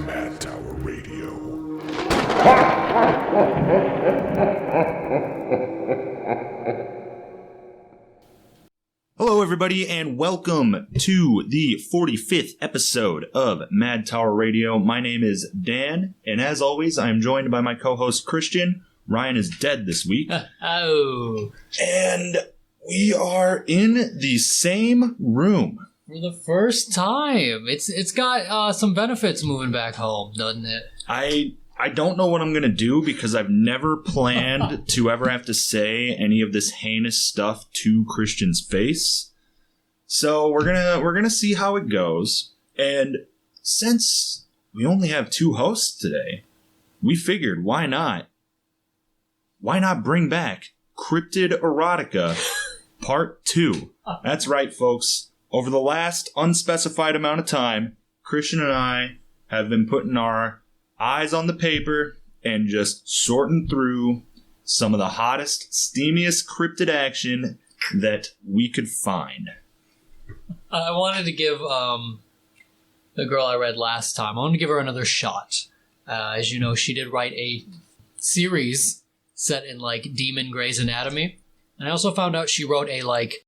Mad Tower Radio. Hello, everybody, and welcome to the 45th episode of Mad Tower Radio. My name is Dan, and as always, I am joined by my co-host Christian. Ryan is dead this week. Oh. And we are in the same room. For the first time. It's got some benefits moving back home, doesn't it? I don't know what I'm going to do because I've never planned to ever have to say any of this heinous stuff to Christian's face. So we're going to see how it goes. And since we only have two hosts today, we figured why not bring back Cryptid Erotica Part 2. That's right, folks. Over the last unspecified amount of time, Christian and I have been putting our eyes on the paper and just sorting through some of the hottest, steamiest cryptid action that we could find. I wanted to give the girl I read last time, I wanted to give her another shot. As you know, she did write a series set in, like, Demon Grey's Anatomy. And I also found out she wrote a, like,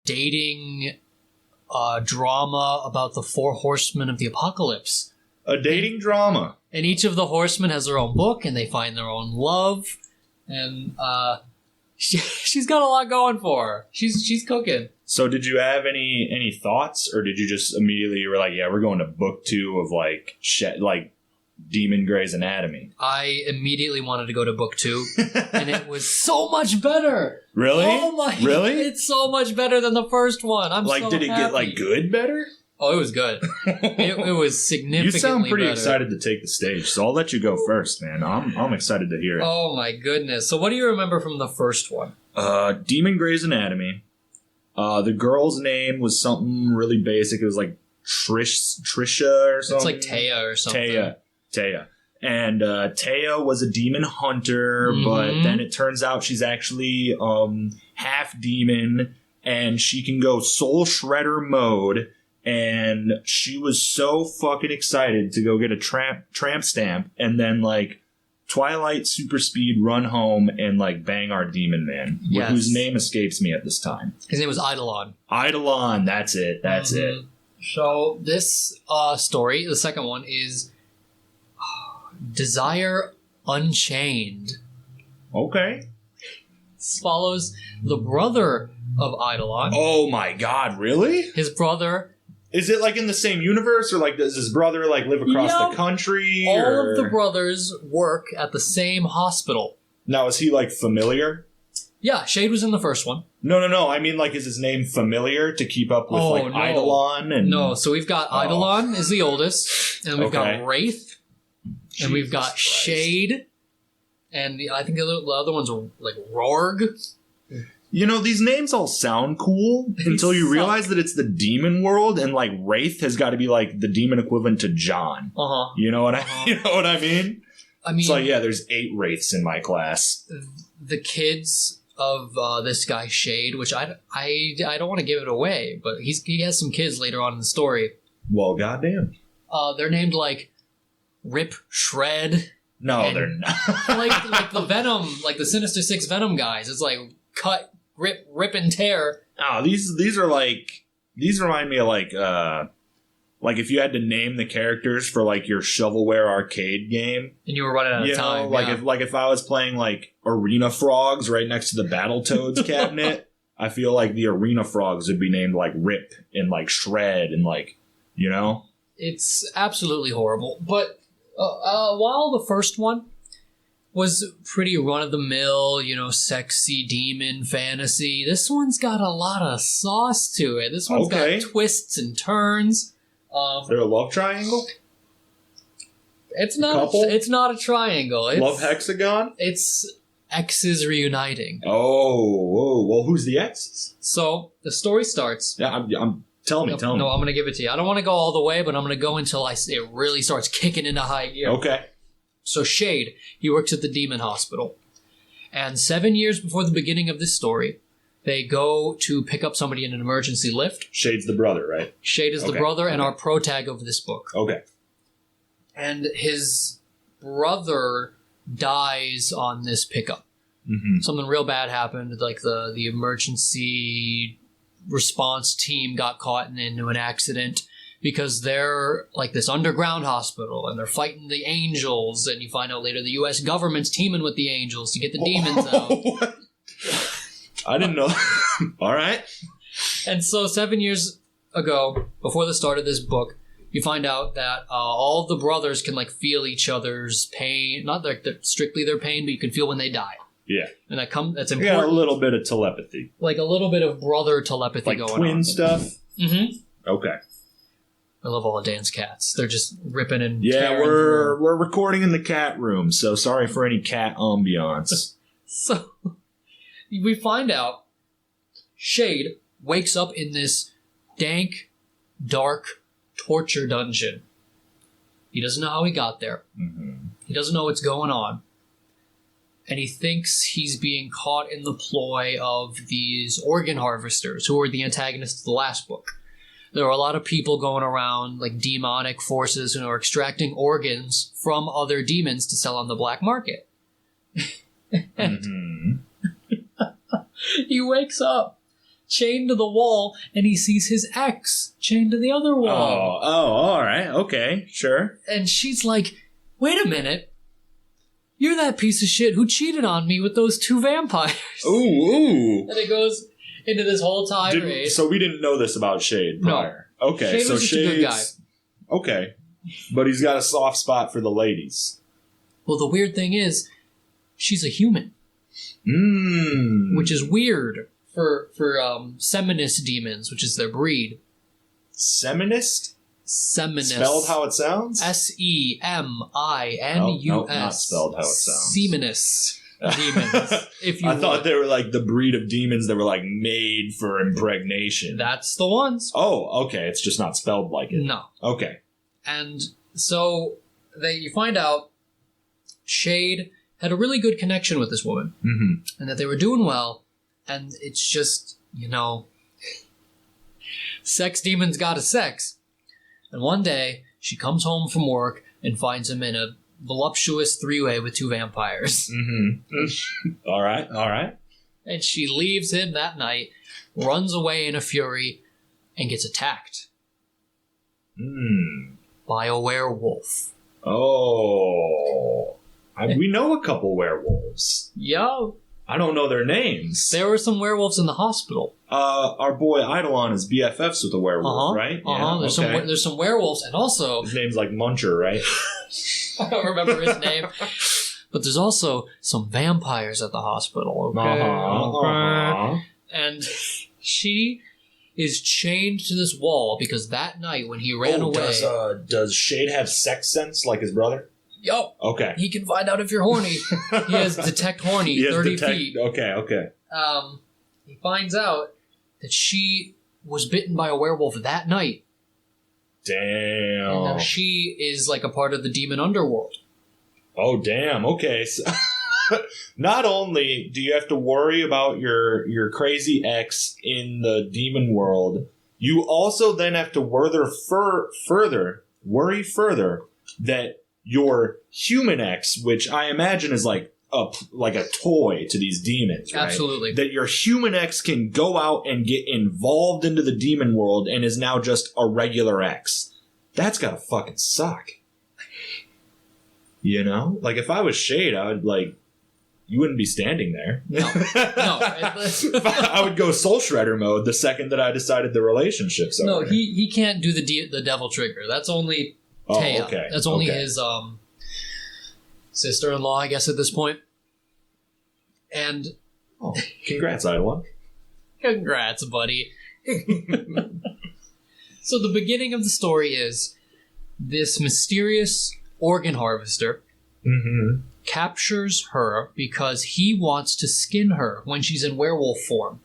dating drama about the 4 horsemen of the apocalypse. A dating drama. And each of the horsemen has their own book, and they find their own love. And she's got a lot going for her. She's cooking. So did you have any thoughts, or did you just immediately, you were like, yeah, we're going to book 2 of like Demon Grey's Anatomy? I immediately wanted to go to book 2, and it was so much better. Really? Oh my! Really? It's so much better than the first one. I'm like, so did it happy. get like good better? Oh, it was good. It was significantly You sound pretty better. excited to take the stage, so I'll let you go first, man. I'm excited to hear it. Oh my goodness! So, what do you remember from the first one? Demon Grey's Anatomy. The girl's name was something really basic. It was like Trisha or something. It's like Taya or something. Taya. And Taya was a demon hunter, but then it turns out she's actually half demon, and she can go soul shredder mode. And she was so fucking excited to go get a tramp stamp and then, like, Twilight super speed run home and, like, bang our demon man, yes. whose name escapes me at this time. His name was Eidolon. Eidolon, that's it. So this story, the second one, is Desire Unchained. Okay. This follows the brother of Eidolon. Oh my god, really? His brother. Is it, like, in the same universe, or, like, does his brother, like, live across the country? All of the brothers work at the same hospital. Now, is he, like, familiar? Yeah, Shade was in the first one. No. I mean, like, is his name familiar to keep up with, Eidolon? And... No, so we've got Eidolon is the oldest, and we've got Wraith, and we've got Shade, and I think the other ones are, like, Rorg. You know, these names all sound cool until you realize that it's the demon world, and, like, Wraith has got to be, like, the demon equivalent to John. Uh-huh. You know what I mean? I mean, it's like, yeah, there's 8 Wraiths in my class. The kids of this guy Shade, which I don't want to give it away, but he has some kids later on in the story. Well, goddamn. They're named, like, Rip, Shred. No, they're not. like the Venom, like the Sinister Six Venom guys. It's like cut, rip and tear. Oh, these are like, these remind me of like if you had to name the characters for, like, your shovelware arcade game, and you were running out of time. If I was playing, like, Arena Frogs right next to the Battletoads cabinet, I feel like the Arena Frogs would be named, like, Rip and, like, Shred and, like, you know. It's absolutely horrible. But while the first one was pretty run-of-the-mill, you know, sexy demon fantasy, this one's got a lot of sauce to it. This one's got twists and turns. Is there a love triangle? It's not a triangle. It's love hexagon? It's exes reuniting. Oh, well, who's the exes? So, the story starts... Yeah, tell me. No, I'm going to give it to you. I don't want to go all the way, but I'm going to go until it really starts kicking into high gear. Okay. So Shade, he works at the demon hospital. And 7 years before the beginning of this story, they go to pick up somebody in an emergency lift. Shade's the brother, right? Shade is the brother and our protag of this book. Okay. And his brother dies on this pickup. Mm-hmm. Something real bad happened. Like the emergency response team got caught into an accident because they're like this underground hospital and they're fighting the angels. And you find out later the U.S. government's teaming with the angels to get the demons out. I didn't know. All right. And so 7 years ago, before the start of this book, you find out that all the brothers can like feel each other's pain. Not like strictly their pain, but you can feel when they die. Yeah. And that's important. Yeah, a little bit of telepathy. Like a little bit of brother telepathy like going on. Like twin stuff? Mm-hmm. Okay. I love all the dance cats. They're just ripping and yeah, tearing we're recording in the cat room, so sorry for any cat ambiance. So we find out Shade wakes up in this dank, dark torture dungeon. He doesn't know how he got there. Mm-hmm. He doesn't know what's going on. And he thinks he's being caught in the ploy of these organ harvesters, who were the antagonists of the last book. There are a lot of people going around, like demonic forces, who are extracting organs from other demons to sell on the black market. And he wakes up, chained to the wall, and he sees his ex chained to the other wall. Oh, all right. Okay, sure. And she's like, wait a minute. You're that piece of shit who cheated on me with those two vampires. Ooh. And it goes into this whole tirade. So we didn't know this about Shade prior. No. Okay, Shade so was just a good guy. Okay. But he's got a soft spot for the ladies. Well, the weird thing is, she's a human. Which is weird for Seminist demons, which is their breed. Seminist? Seminus. Spelled how it sounds? Seminus. Nope, not spelled how it sounds. Seminus demons, if you I thought they were like the breed of demons that were like made for impregnation. That's the ones. Oh, okay. It's just not spelled like it. No. Okay. And so you find out Shade had a really good connection with this woman. Mm-hmm. And that they were doing well. And it's just, sex demons got a sex. And one day, she comes home from work and finds him in a voluptuous three-way with two vampires. Mm-hmm. All right. And she leaves him that night, runs away in a fury, and gets attacked. By a werewolf. Oh. We know a couple werewolves. Yo. I don't know their names. There were some werewolves in the hospital. Our boy Eidolon is BFFs with a werewolf, right? Yeah, there's some werewolves, and also... His name's like Muncher, right? I don't remember his name. But there's also some vampires at the hospital, okay? And she is chained to this wall because that night when he ran away... Does Shade have sex sense like his brother? Yup. Okay. He can find out if you're horny. He has detect horny, 30 feet. Okay. He finds out that she was bitten by a werewolf that night. Damn. And now she is like a part of the demon underworld. Oh, damn. Okay. So, not only do you have to worry about your crazy ex in the demon world, you also then have to worry further that your human ex, which I imagine is like a toy to these demons, right? Absolutely. That your human ex can go out and get involved into the demon world and is now just a regular ex. That's gotta fucking suck. Like if I was Shade, I would you wouldn't be standing there. No. I would go soul shredder mode the second that I decided the relationship's over. No, he can't do the devil trigger. That's only Taya. Oh, okay. That's only his sister-in-law, I guess, at this point. And congrats, Eidolon. Congrats, buddy. So the beginning of the story is this mysterious organ harvester captures her because he wants to skin her when she's in werewolf form.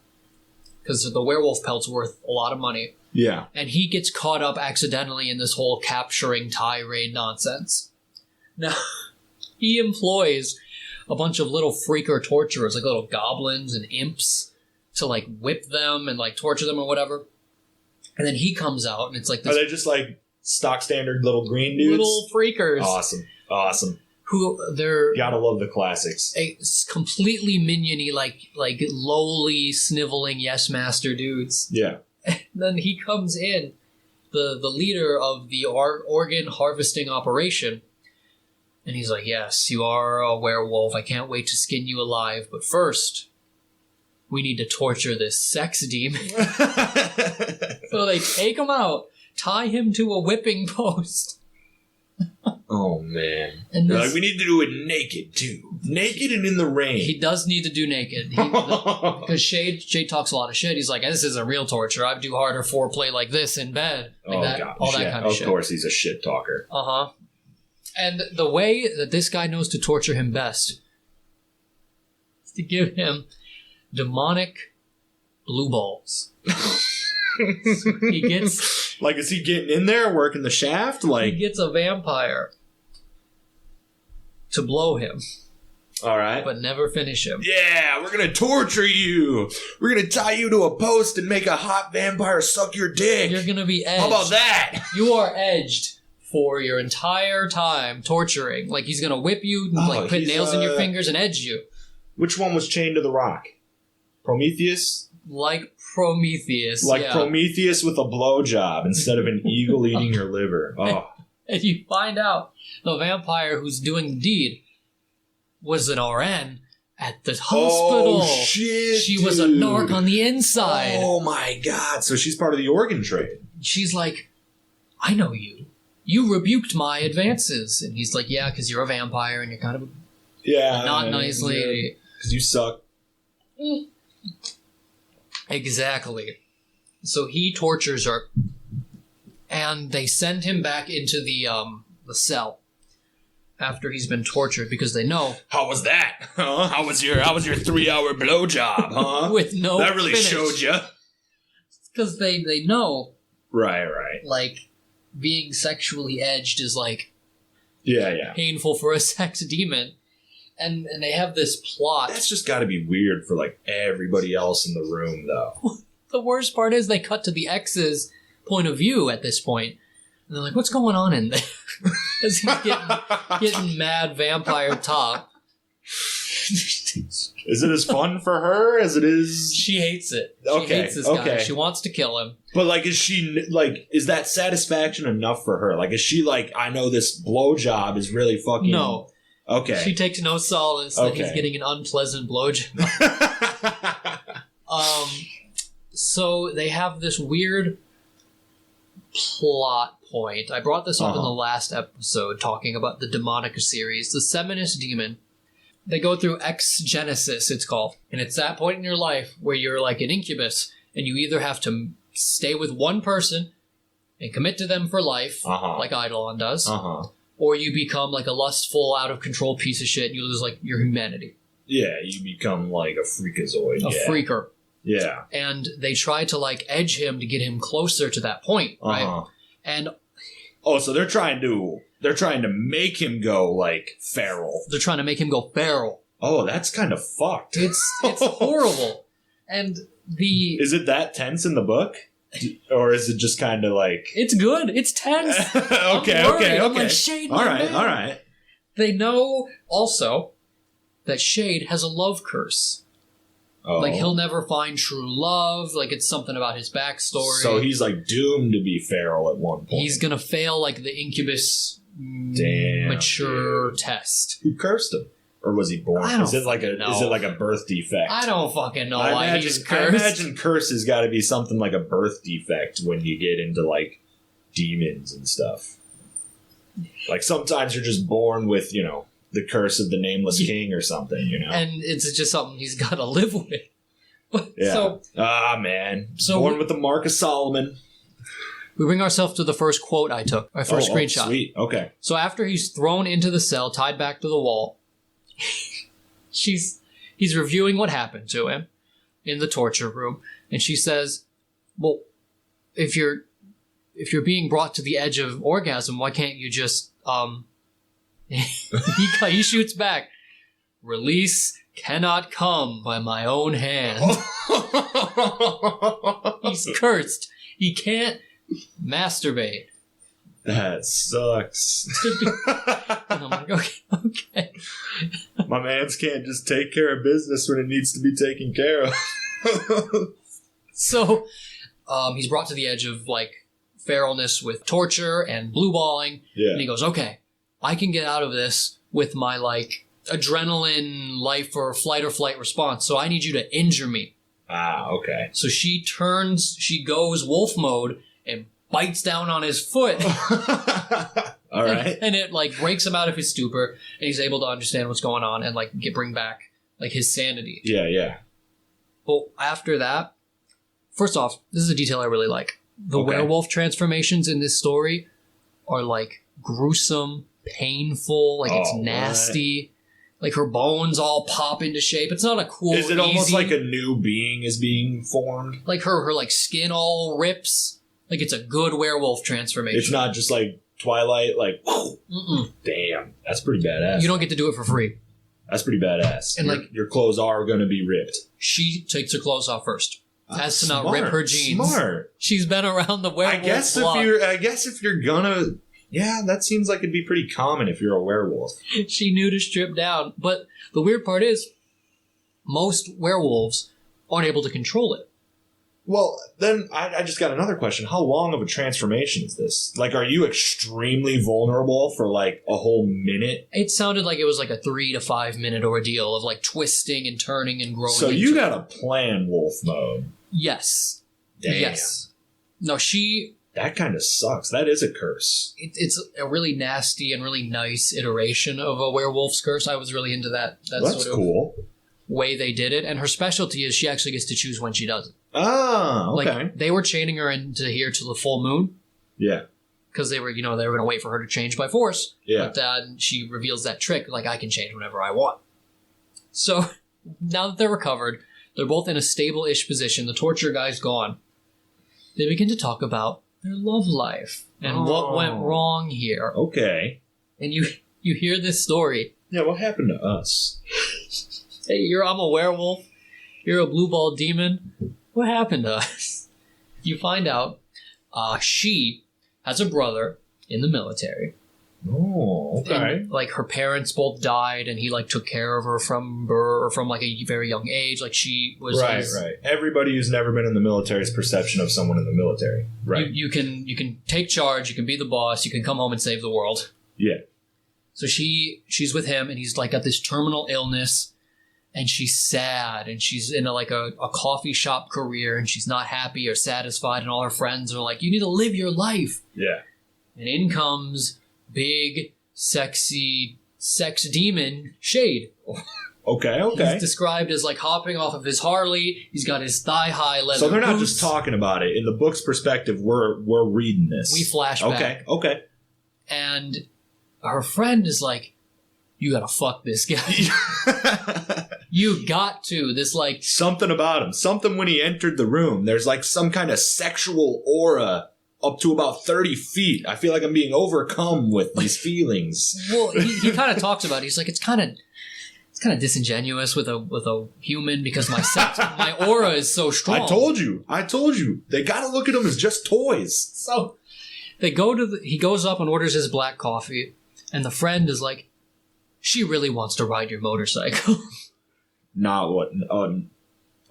Because the werewolf pelt's worth a lot of money. Yeah. And he gets caught up accidentally in this whole capturing tirade nonsense. Now, he employs a bunch of little freaker torturers, like little goblins and imps, to whip them and torture them or whatever. And then he comes out and it's like this... Are they just stock standard little green dudes. Little freakers. Awesome. Who they're Gotta love the classics. completely minion-y, like lowly, sniveling yes master dudes. Yeah. And then he comes in, the leader of the organ harvesting operation, and he's like, yes, you are a werewolf. I can't wait to skin you alive. But first, we need to torture this sex demon. So they take him out, tie him to a whipping post. Oh, man. And They're like, we need to do it naked, too. Naked and in the rain. He does need to do naked. Because Shade talks a lot of shit. He's like, this isn't real torture. I do harder foreplay like this in bed. Like that, God. all that kind of shit. Of course, he's a shit talker. Uh-huh. And the way that this guy knows to torture him best is to give him demonic blue balls. So he gets... Like, is he getting in there, working the shaft? Like, he gets a vampire to blow him. All right. But never finish him. Yeah, we're going to torture you. We're going to tie you to a post and make a hot vampire suck your dick. You're going to be edged. How about that? You are edged for your entire time torturing. Like, he's going to whip you, put nails in your fingers and edge you. Which one was chained to the rock? Prometheus? Like Prometheus. Like yeah. Prometheus with a blowjob instead of an eagle eating your liver. Oh. And you find out the vampire who's doing the deed was an RN at the hospital. Oh, shit, She was a narc on the inside. Oh, my God. So she's part of the organ trade. She's like, I know you. You rebuked my advances. And he's like, yeah, because you're a vampire and you're kind of a not nice lady. Because you suck. Exactly. So he tortures her, and they send him back into the cell after he's been tortured because they know. How was that? Huh? How was your 3-hour blowjob? Huh? With no that really finish. showed you. Because they know. Right. Like being sexually edged is like. Yeah. Painful for a sex demon. And they have this plot. That's just got to be weird for like everybody else in the room, though. The worst part is they cut to the ex's point of view at this point. And they're like, what's going on in there? As he's getting mad vampire top. Is it as fun for her as it is? She hates it. She Okay, hates this guy. okay. She wants to kill him. But like, is that satisfaction enough for her? Like, is she like, I know this blowjob is really fucking... No. Okay. She takes no solace that he's getting an unpleasant blowjob. So they have this weird plot point. I brought this up in the last episode talking about the Demonica series, the Seminus demon. They go through X-Genesis, it's called. And it's that point in your life where you're like an incubus and you either have to stay with one person and commit to them for life, like Eidolon does, or you become like a lustful, out-of-control piece of shit and you lose like your humanity. Yeah, you become like a freakazoid. A freaker. Yeah. And they try to like edge him to get him closer to that point, right? And so they're trying to make him go like feral. They're trying to make him go feral. Oh, that's kind of fucked. It's horrible. And is it that tense in the book? Or is it just kind of like... It's good. It's tense. okay. I'm like, Shade, all right. They know also that Shade has a love curse. Oh. Like, he'll never find true love. Like, it's something about his backstory. So he's, like, doomed to be feral at one point. He's gonna fail, like, the incubus mature test. Who cursed him? Or was he born? Is it like a birth defect? I don't fucking know why he's cursed. I imagine curse has got to be something like a birth defect when you get into like demons and stuff. Like sometimes you're just born with, the curse of the nameless king or something, And it's just something he's got to live with. Yeah. Man. Born with the Mark of Solomon. We bring ourselves to the first quote I took, my first screenshot. Sweet. Okay. So after he's thrown into the cell, tied back to the wall, he's reviewing what happened to him in the torture room, and she says, well, if you're being brought to the edge of orgasm, why can't you just he shoots back, release cannot come by my own hand. He's cursed. He can't masturbate. That sucks. And I'm like, okay. My mans can't just take care of business when it needs to be taken care of. So he's brought to the edge of like feralness with torture and blue balling. Yeah. And he goes, okay, I can get out of this with my like adrenaline life or flight response. So I need you to injure me. Ah, okay. So she goes wolf mode and bites down on his foot. All right. And it like breaks him out of his stupor, and he's able to understand what's going on and like bring back like his sanity. Yeah. Well, after that, first off, this is a detail I really like. The werewolf transformations in this story are like gruesome, painful, like it's nasty. Like her bones all pop into shape. It's not a cool. Is it almost like a new being is being formed? Like her like skin all rips. Like it's a good werewolf transformation. It's not just like Twilight, like whoa. Damn, that's pretty badass. You don't get to do it for free. That's pretty badass. And your clothes are going to be ripped. She takes her clothes off first, as to not rip her jeans. Smart. She's been around the werewolf block. I guess if you're gonna, yeah, that seems like it'd be pretty common if you're a werewolf. She knew to strip down, but the weird part is, most werewolves aren't able to control it. Well, then I just got another question. How long of a transformation is this? Like, are you extremely vulnerable for like a whole minute? It sounded like it was like a 3 to 5 minute ordeal of like twisting and turning and growing. So you got to plan wolf mode. Yes. Damn. Yes. No, That kind of sucks. That is a curse. It's a really nasty and really nice iteration of a werewolf's curse. I was really into that. That's sort of cool. Way they did it. And her specialty is she actually gets to choose when she does it. Ah, okay. Like, they were chaining her into here till the full moon. Yeah. Because they were going to wait for her to change by force. Yeah. But she reveals that trick, like, I can change whenever I want. So, now that they're recovered, they're both in a stable-ish position. The torture guy's gone. They begin to talk about their love life and what went wrong here. Okay. And you hear this story. Yeah, what happened to us? Hey, I'm a werewolf. You're a blue ball demon. What happened to us? You find out she has a brother in the military. Oh, okay. And, like, her parents both died, and he like took care of her from birth or from like a very young age. Like, she was right. Everybody who's never been in the military's perception of someone in the military. Right. You can take charge. You can be the boss. You can come home and save the world. Yeah. So she's with him, and he's like got this terminal illness. And she's sad, and she's in a coffee shop career, and she's not happy or satisfied, and all her friends are like, you need to live your life. Yeah. And in comes big, sexy, sex demon Shade. Okay. He's described as like hopping off of his Harley. He's got his thigh-high leather So they're not boots. just talking about it. In the book's perspective, we're reading this. We flash back. Okay. And her friend is like, you gotta fuck this guy. You got to. This like... Something about him. Something when he entered the room. There's like some kind of sexual aura up to about 30 feet. I feel like I'm being overcome with these feelings. Well, he kind of talks about it. He's like, it's kind of disingenuous with a human because my aura is so strong. I told you. They gotta look at them as just toys. So they go he goes up and orders his black coffee, and the friend is like, she really wants to ride your motorcycle. Not what?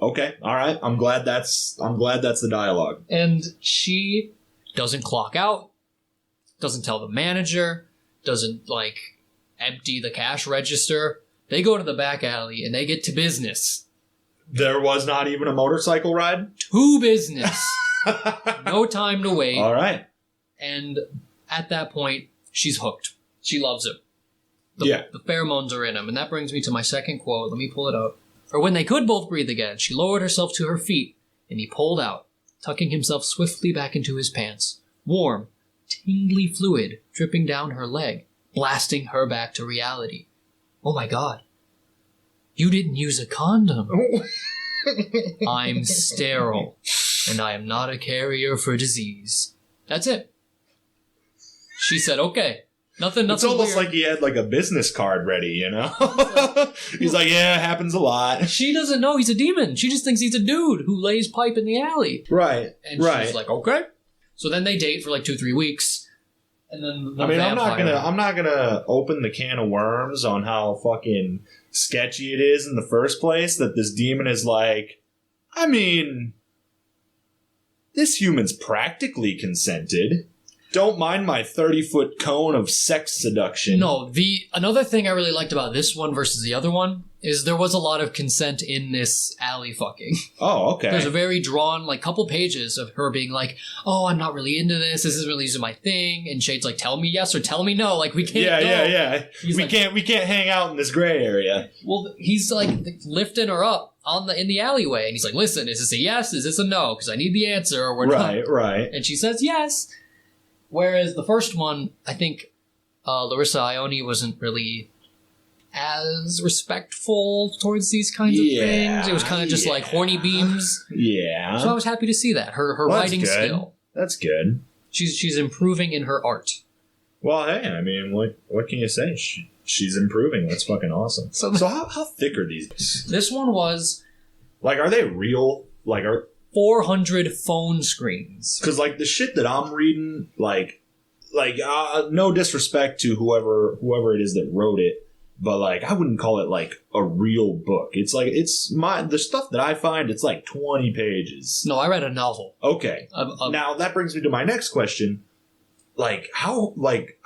Okay, all right. I'm glad that's the dialogue. And she doesn't clock out, doesn't tell the manager, doesn't like empty the cash register. They go to the back alley and they get to business. There was not even a motorcycle ride? To business. No time to wait. All right. And at that point, she's hooked. She loves him. The pheromones are in him. And that brings me to my second quote. Let me pull it up. For when they could both breathe again, she lowered herself to her feet, and he pulled out, tucking himself swiftly back into his pants. Warm, tingly fluid dripping down her leg, blasting her back to reality. Oh my God. You didn't use a condom. I'm sterile, and I am not a carrier for disease. That's it. She said, okay. Nothing It's almost weird. like he had like a business card ready, you know? He's like, yeah, it happens a lot. She doesn't know he's a demon. She just thinks he's a dude who lays pipe in the alley. Right. And she's like, okay. So then they date for like 2-3 weeks. And then I mean, I'm not gonna open the can of worms on how fucking sketchy it is in the first place that this demon is like, I mean, this human's practically consented. Don't mind my 30-foot cone of sex seduction. No, another thing I really liked about this one versus the other one is there was a lot of consent in this alley fucking. Oh, okay. There's a very drawn, like, couple pages of her being like, oh, I'm not really into this. This isn't really my thing. And Shade's like, tell me yes or tell me no. Like, we can't go. Yeah. We can't hang out in this gray area. Well, he's, like, lifting her up in the alleyway. And he's like, listen, is this a yes? Is this a no? Because I need the answer or we're not. Right. And she says yes. Whereas the first one, I think Larissa Ione wasn't really as respectful towards these kinds of things. It was kind of just like horny beams. Yeah. So I was happy to see that. Her writing skill. That's good. She's improving in her art. Well, hey, I mean, what can you say? She's improving. That's fucking awesome. So how thick are these? This one was... Like, are they real? Like, 400 phone screens. Because, like, the shit that I'm reading, like no disrespect to whoever it is that wrote it, but, like, I wouldn't call it, like, a real book. It's, like, the stuff that I find, it's, like, 20 pages. No, I read a novel. Okay. Now, that brings me to my next question. How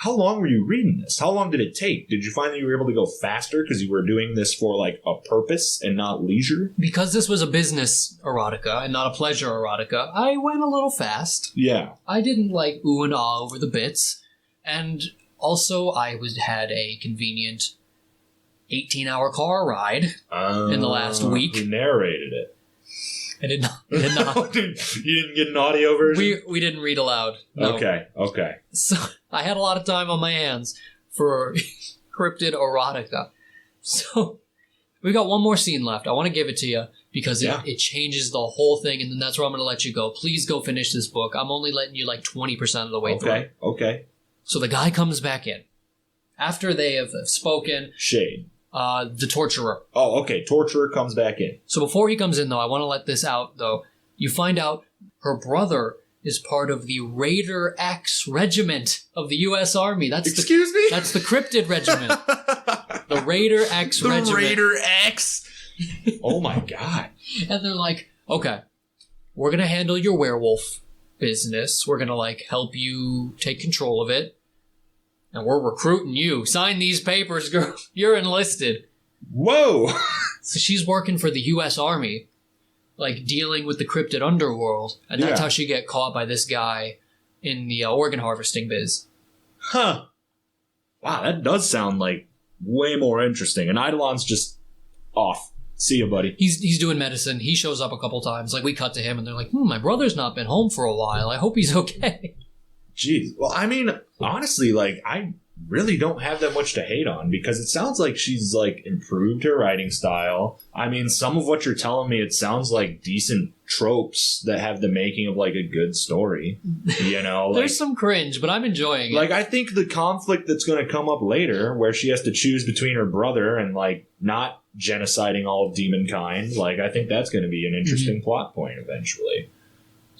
long were you reading this? How long did it take? Did you find that you were able to go faster because you were doing this for, like, a purpose and not leisure? Because this was a business erotica and not a pleasure erotica, I went a little fast. Yeah. I didn't, like, ooh and ah over the bits. And also, I had a convenient 18-hour car ride in the last week. Who narrated it? I did not. You didn't get an audio version? We didn't read aloud. No. Okay. So I had a lot of time on my hands for cryptid erotica. So we got one more scene left. I want to give it to you because it changes the whole thing, and then that's where I'm going to let you go. Please go finish this book. I'm only letting you like 20% of the way through. Okay. So the guy comes back in after they have spoken. Shade. The torturer. Oh, okay. Torturer comes back in. So before he comes in, though, I want to let this out, though. You find out her brother is part of the Raider X regiment of the U.S. Army. Excuse me? That's the cryptid regiment. The Raider X regiment. The Raider X? Oh, my God. And they're like, okay, we're going to handle your werewolf business. We're going to, like, help you take control of it. And we're recruiting you. Sign these papers, girl. You're enlisted. Whoa! So she's working for the U.S. Army, like dealing with the cryptid underworld. And that's how she get caught by this guy in the organ harvesting biz. Huh. Wow, that does sound like way more interesting. And Eidolon's just off. See you, buddy. He's doing medicine. He shows up a couple times. Like, we cut to him and they're like, my brother's not been home for a while. I hope he's okay. Jeez. Well, I mean, honestly, like, I really don't have that much to hate on because it sounds like she's, like, improved her writing style. I mean, some of what you're telling me, it sounds like decent tropes that have the making of, like, a good story. You know? There's some cringe, but I'm enjoying it. Like, I think the conflict that's going to come up later where she has to choose between her brother and, like, not genociding all of demonkind, like, I think that's going to be an interesting plot point eventually.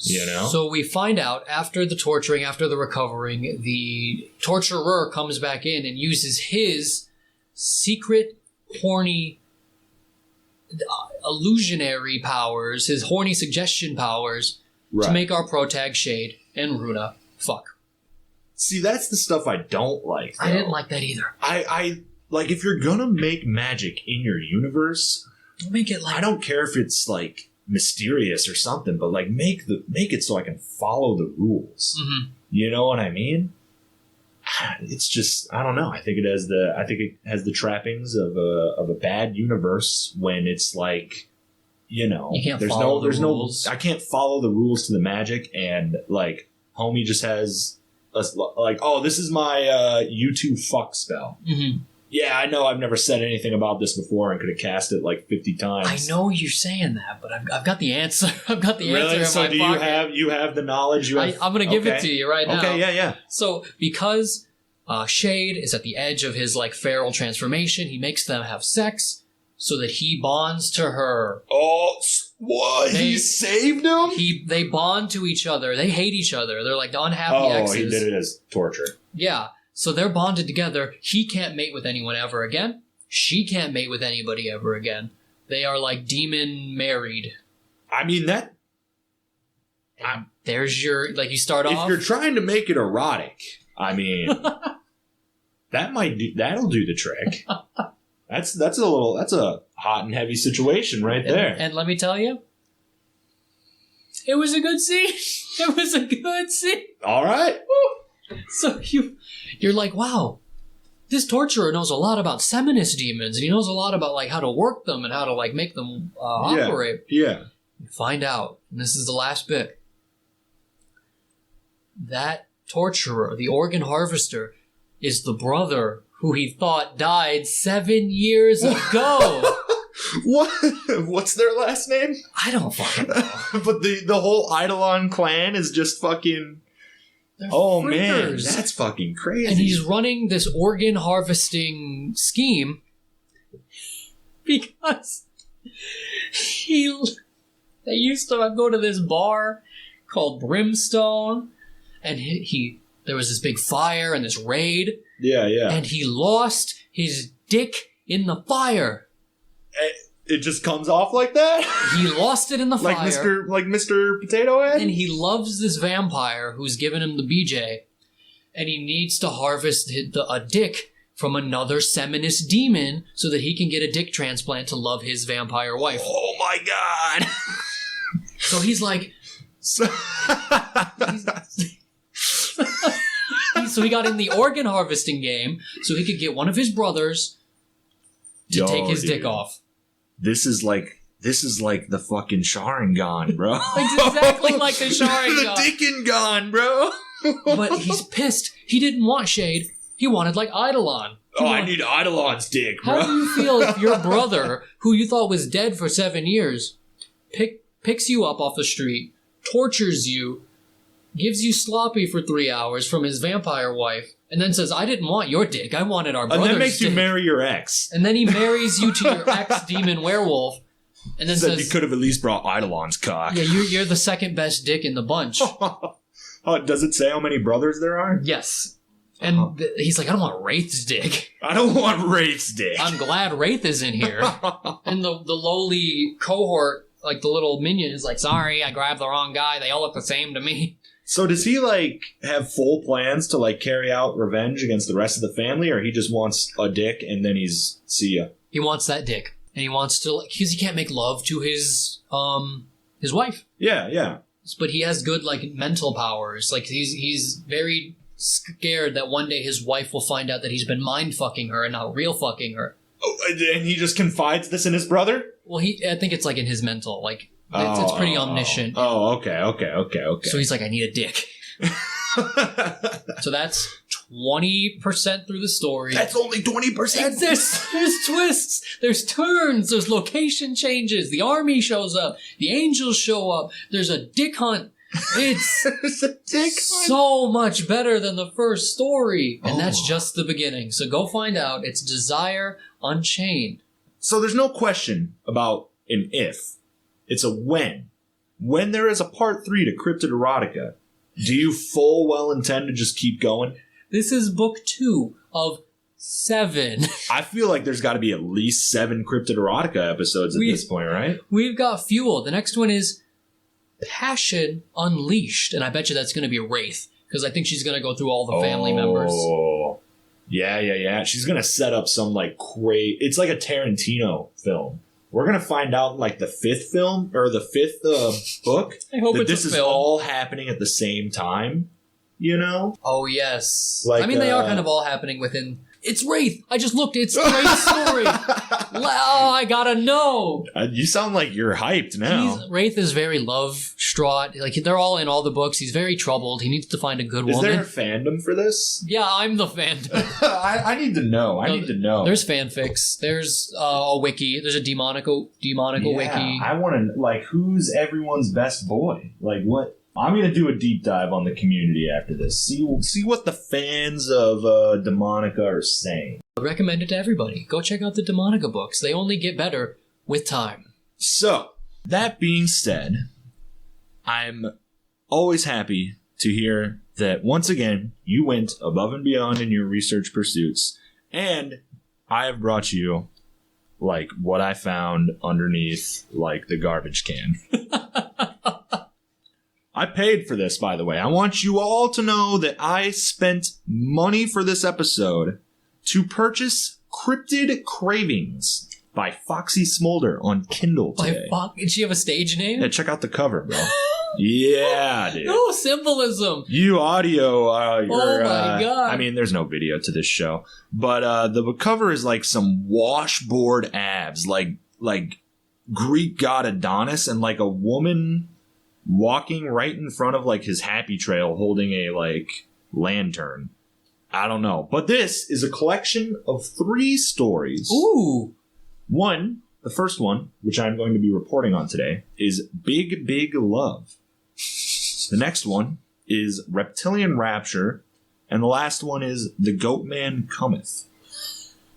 You know? So we find out after the torturing, after the recovering, the torturer comes back in and uses his secret, horny, illusionary powers, his horny suggestion powers, to make our protag Shade and Runa fuck. See, that's the stuff I don't like, though. I didn't like that either. I like, if you're gonna make magic in your universe, make it like... I don't care if it's, like, mysterious or something, but like make it so I can follow the rules. Mm-hmm. You know what I mean? It's just, I don't know. I think it has the trappings of a bad universe when it's like, you know, you can't follow the rules. I can't follow the rules to the magic, and like homie just has like, oh, this is my you two fuck spell. Mm-hmm. Yeah, I know I've never said anything about this before and could have cast it like 50 times. I know you're saying that, but I've got the answer. I've got the answer in so my do pocket. you have the knowledge? I'm going to give it to you right now. Okay, yeah. So because Shade is at the edge of his like feral transformation, he makes them have sex. so that he bonds to her. Oh, what? He saved him? They bond to each other. They hate each other. They're like the unhappy exes. Oh, he did it as torture. Yeah. So they're bonded together. He can't mate with anyone ever again. She can't mate with anybody ever again. They are like demon married. I mean, that... There's your... Like, you start off... If you're trying to make it erotic, I mean... that'll do the trick. That's a hot and heavy situation right there. And let me tell you, it was a good scene. It was a good scene. All right. So you're like, wow, this torturer knows a lot about seminus demons, and he knows a lot about like how to work them and how to like make them operate. Yeah. You find out, and this is the last bit. That torturer, the organ harvester, is the brother who he thought died 7 years ago. What? What's their last name? I don't fucking know. But the whole Eidolon clan is just fucking... They're oh, freakers. Man. That's fucking crazy. And he's running this organ harvesting scheme because they used to go to this bar called Brimstone, and there was this big fire and this raid. Yeah. And he lost his dick in the fire. It just comes off like that? He lost it in the fire. Like Mr. Potato Head? And he loves this vampire who's given him the BJ. And he needs to harvest a dick from another seminus demon so that he can get a dick transplant to love his vampire wife. Oh my god. So he's like... So he got in the organ harvesting game so he could get one of his brothers to take his dick off. This is like the fucking Sharingan, bro. It's exactly like the Sharingan. The Dickingan, bro. But he's pissed. He didn't want Shade. He wanted like Eidolon. I need Eidolon's dick, bro. How do you feel if your brother, who you thought was dead for 7 years, picks you up off the street, tortures you, gives you sloppy for 3 hours from his vampire wife, and then says, I didn't want your dick, I wanted our brother's dick. And then makes you marry your ex. And then he marries you to your ex-demon werewolf, and then says... you could have at least brought Eidolon's cock. Yeah, you're the second best dick in the bunch. Does it say how many brothers there are? Yes. And he's like, I don't want Wraith's dick. I don't want Wraith's dick. I'm glad Wraith is in here. And the lowly cohort, like the little minion, is like, sorry, I grabbed the wrong guy. They all look the same to me. So does he, like, have full plans to, like, carry out revenge against the rest of the family, or he just wants a dick and then he's, see ya? He wants that dick. And he wants to, like, because he can't make love to his wife. Yeah. But he has good, like, mental powers. Like, he's very scared that one day his wife will find out that he's been mind-fucking her and not real-fucking her. Oh, and he just confides this in his brother? Well, I think it's, like, in his mental, like... It's pretty omniscient. Oh, okay. So he's like, I need a dick. So that's 20% through the story. That's only 20%? There's twists. There's turns. There's location changes. The army shows up. The angels show up. There's a dick hunt. It's a dick hunt. So much better than the first story. And that's just the beginning. So go find out. It's Desire Unchained. So there's no question about an if. It's a when. When there is a part 3 to CRYPTID Erotica, do you full well intend to just keep going? This is book 2 of 7. I feel like there's got to be at least 7 CRYPTID Erotica episodes at this point, right? We've got fuel. The next one is Passion Unleashed, and I bet you that's going to be Wraith, because I think she's going to go through all the family members. Oh, yeah. She's going to set up some, like, it's like a Tarantino film. We're going to find out, like, the 5th film, or the 5th book, I hope that this is all happening at the same time, you know? Oh, yes. Like, I mean, they are kind of all happening within... It's Wraith! I just looked, it's Wraith's story! Oh, I gotta know! You sound like you're hyped now. Wraith is very love-straught. Like, they're all in all the books. He's very troubled. He needs to find a good woman. Is there a fandom for this? Yeah, I'm the fandom. I need to know. I need to know. There's fanfics. There's a wiki. There's a Demonica wiki. I want to, like, who's everyone's best boy? Like, what... I'm going to do a deep dive on the community after this. See what the fans of Demonica are saying. I recommend it to everybody. Go check out the Demonica books. They only get better with time. So, that being said, I'm always happy to hear that once again you went above and beyond in your research pursuits, and I have brought you like what I found underneath like the garbage can. I paid for this, by the way. I want you all to know that I spent money for this episode to purchase Cryptid Cravings by Foxy Smolder on Kindle today. Did she have a stage name? Yeah, check out the cover, bro. Yeah, dude. No symbolism. You audio. Oh my god. I mean, there's no video to this show, but the cover is like some washboard abs, like Greek god Adonis, and like a woman walking right in front of like his happy trail, holding a like lantern. I don't know, but this is a collection of 3 stories. Ooh. The first one, which I'm going to be reporting on today, is Big Big Love. The next one is Reptilian Rapture. And the last one is The Goat Man Cometh.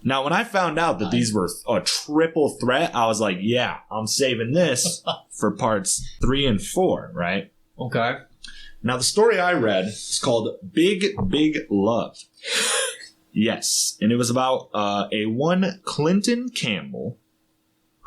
Now, when I found out that these were a triple threat, I was like, yeah, I'm saving this for parts 3 and 4, right? Okay. Now, the story I read is called Big Big Love. Yes. And it was about a one Clinton Campbell,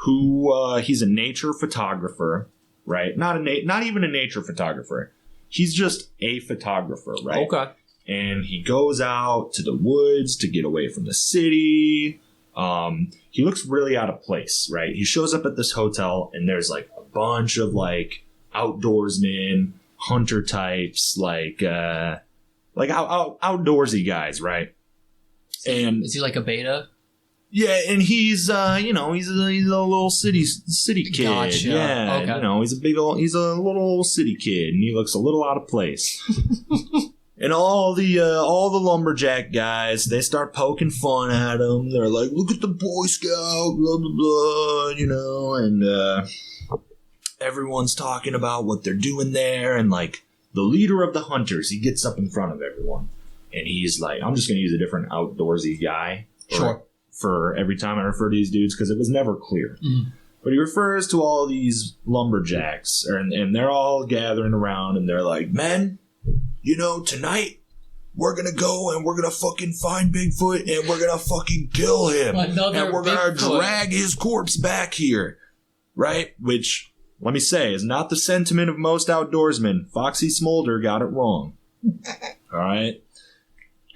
who he's a nature photographer, right? Not even a nature photographer. He's just a photographer, right? Okay. And he goes out to the woods to get away from the city. He looks really out of place, right? He shows up at this hotel, and there's like a bunch of like outdoorsmen, hunter types, like outdoorsy guys, right? And is he like a beta? Yeah, and he's he's a little city kid. Gotcha. Yeah, okay. he's a little city kid, and he looks a little out of place. And all the lumberjack guys, they start poking fun at him. They're like, "Look at the Boy Scout, blah blah blah," and everyone's talking about what they're doing there. And like the leader of the hunters, he gets up in front of everyone, and he's like, "I'm just going to use a different outdoorsy guy." Sure. For every time I refer to these dudes, because it was never clear. Mm. But he refers to all these lumberjacks, and they're all gathering around, and they're like, "Men, tonight we're gonna go and we're gonna fucking find Bigfoot, and we're gonna fucking kill him, and we're gonna drag his corpse back here," right? Which, let me say, is not the sentiment of most outdoorsmen. Foxy Smolder got it wrong. All right,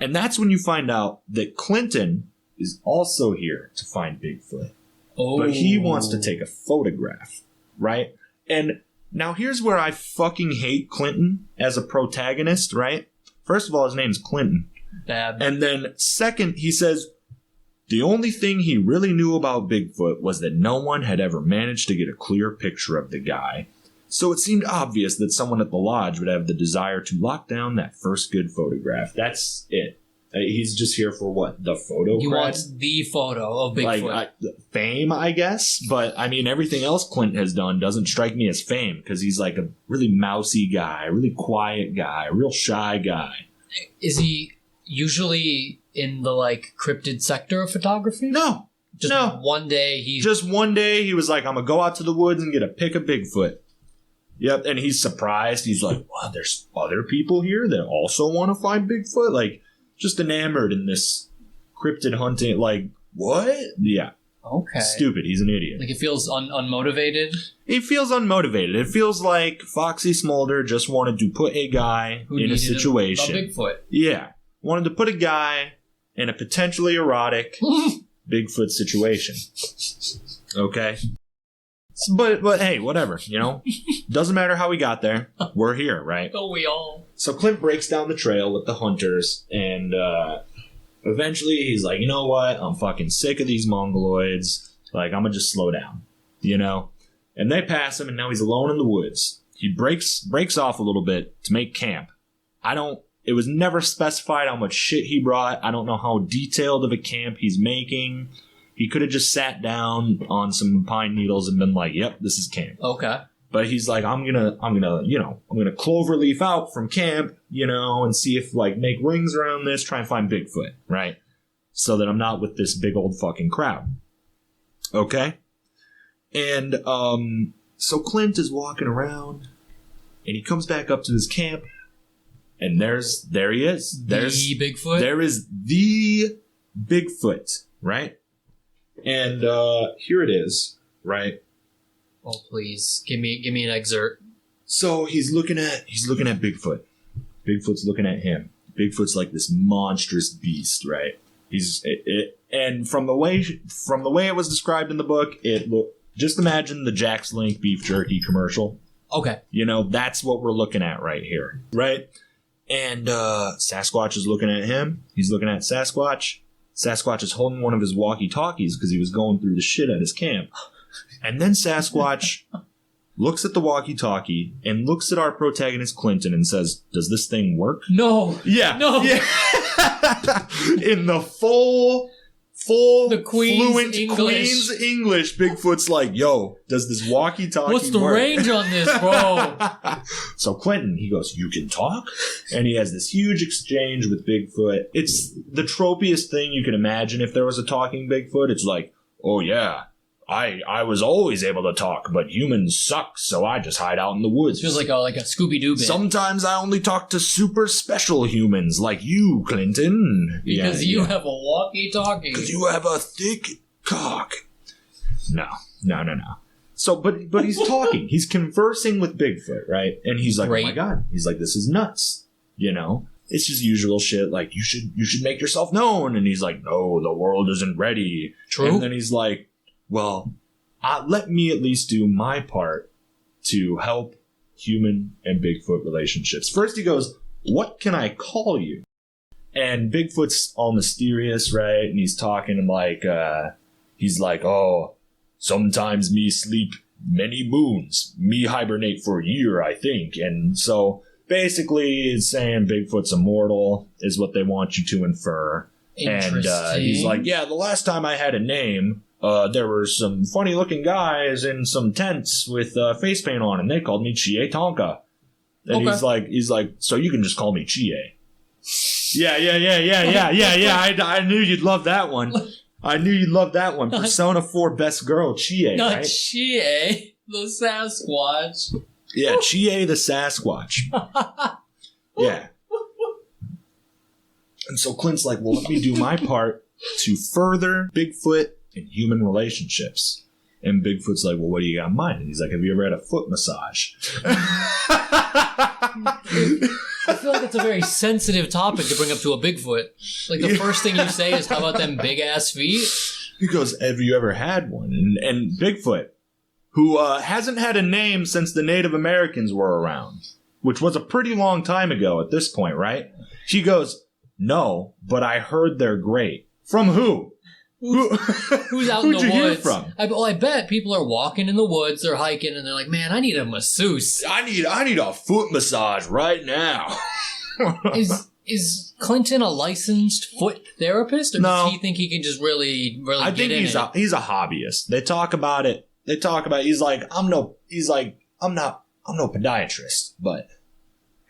and that's when you find out that Clinton is also here to find Bigfoot. Oh. But he wants to take a photograph, right? And now here's where I fucking hate Clinton as a protagonist, right? First of all, his name's Clinton. Bad. And then second, he says the only thing he really knew about Bigfoot was that no one had ever managed to get a clear picture of the guy. So it seemed obvious that someone at the lodge would have the desire to lock down that first good photograph. That's it. He's just here for what? The photo? He wants the photo of Bigfoot. Like, fame, I guess. But, I mean, everything else Clint has done doesn't strike me as fame, because he's like a really mousy guy, a really quiet guy, a real shy guy. Is he usually in the, like, cryptid sector of photography? No. One day he was like, I'm going to go out to the woods and get a pic of Bigfoot. Yep, and he's surprised. He's like, wow, there's other people here that also want to find Bigfoot? Like, just enamored in this cryptid hunting. Like, what? Yeah. Okay. Stupid. He's an idiot. Like, it feels unmotivated? It feels unmotivated. It feels like Foxy Smolder just wanted to put a guy in a situation. A Bigfoot. Yeah. Wanted to put a guy in a potentially erotic Bigfoot situation. Okay? But hey, whatever, Doesn't matter how we got there. We're here, right? Oh, we all. So Clint breaks down the trail with the hunters, and eventually he's like, you know what? I'm fucking sick of these mongoloids. Like, I'm gonna just slow down, And they pass him, and now he's alone in the woods. He breaks off a little bit to make camp. It was never specified how much shit he brought. I don't know how detailed of a camp he's making. He could have just sat down on some pine needles and been like, "Yep, this is camp." Okay. But he's like, I'm gonna cloverleaf out from camp, and see if make rings around this, try and find Bigfoot, right? so that I'm not with this big old fucking crowd. Okay? And so Clint is walking around, and he comes back up to his camp, and there he is. There's the Bigfoot? There is the Bigfoot, right? And here it is, right? Oh, please. Give me an excerpt. So he's looking at Bigfoot. Bigfoot's looking at him. Bigfoot's like this monstrous beast, right? And from the way it was described in the book, just imagine the Jack's Link beef jerky commercial. Okay. You know, that's what we're looking at right here, right? And Sasquatch is looking at him. He's looking at Sasquatch. Sasquatch is holding one of his walkie-talkies because he was going through the shit at his camp. And then Sasquatch looks at the walkie-talkie and looks at our protagonist Clinton and says, "Does this thing work?" No. Yeah. No. Yeah. In the the Queen's fluent English. Queen's English, Bigfoot's like, "Yo, does this walkie-talkie What's the work?" range on this, bro? So Clinton, he goes, "You can talk?" And he has this huge exchange with Bigfoot. It's the tropiest thing you can imagine if there was a talking Bigfoot. It's like, "Oh yeah, I was always able to talk, but humans suck, so I just hide out in the woods." Feels like a Scooby-Doo bit. Sometimes I only talk to super special humans like you, Clinton. Because you have a walkie-talkie. Because you have a thick cock. No. So, but he's talking. He's conversing with Bigfoot, right? And he's like, Great. "Oh my God." He's like, "This is nuts." You know? It's just usual shit like, you should make yourself known. And he's like, "No, the world isn't ready." True. And then he's like, "Well, let me at least do my part to help human and Bigfoot relationships." First he goes, "What can I call you?" And Bigfoot's all mysterious, right? And he's talking like, he's like, "Oh, sometimes me sleep many moons. Me hibernate for a year, I think." And so basically it's saying Bigfoot's immortal is what they want you to infer. And he's like, "Yeah, the last time I had a name, there were some funny looking guys in some tents with face paint on, and they called me Chie Tonka." And Okay. he's like, "So you can just call me Chie." Yeah. I knew you'd love that one. Persona 4 best girl, Chie, Not right? Chie, the Sasquatch. Yeah, Chie the Sasquatch. Yeah. And so Clint's like, "Well, let me do my part to further Bigfoot and human relationships." And Bigfoot's like, "Well, what do you got in mind?" And he's like, "Have you ever had a foot massage?" I feel like it's a very sensitive topic to bring up to a Bigfoot. Like, the first thing you say is, "How about them big-ass feet?" He goes, "Have you ever had one?" And Bigfoot, who hasn't had a name since the Native Americans were around, which was a pretty long time ago at this point, right? He goes, "No, but I heard they're great." From who? Who's out in the Who'd you hear woods? from? I bet people are walking in the woods, they're hiking, and they're like, "Man, I need a masseuse." I need a foot massage right now. Is Clinton a licensed foot therapist, or No. does he think he can just really I get think in he's it? he's a hobbyist. They talk about it. He's like, I'm no podiatrist, but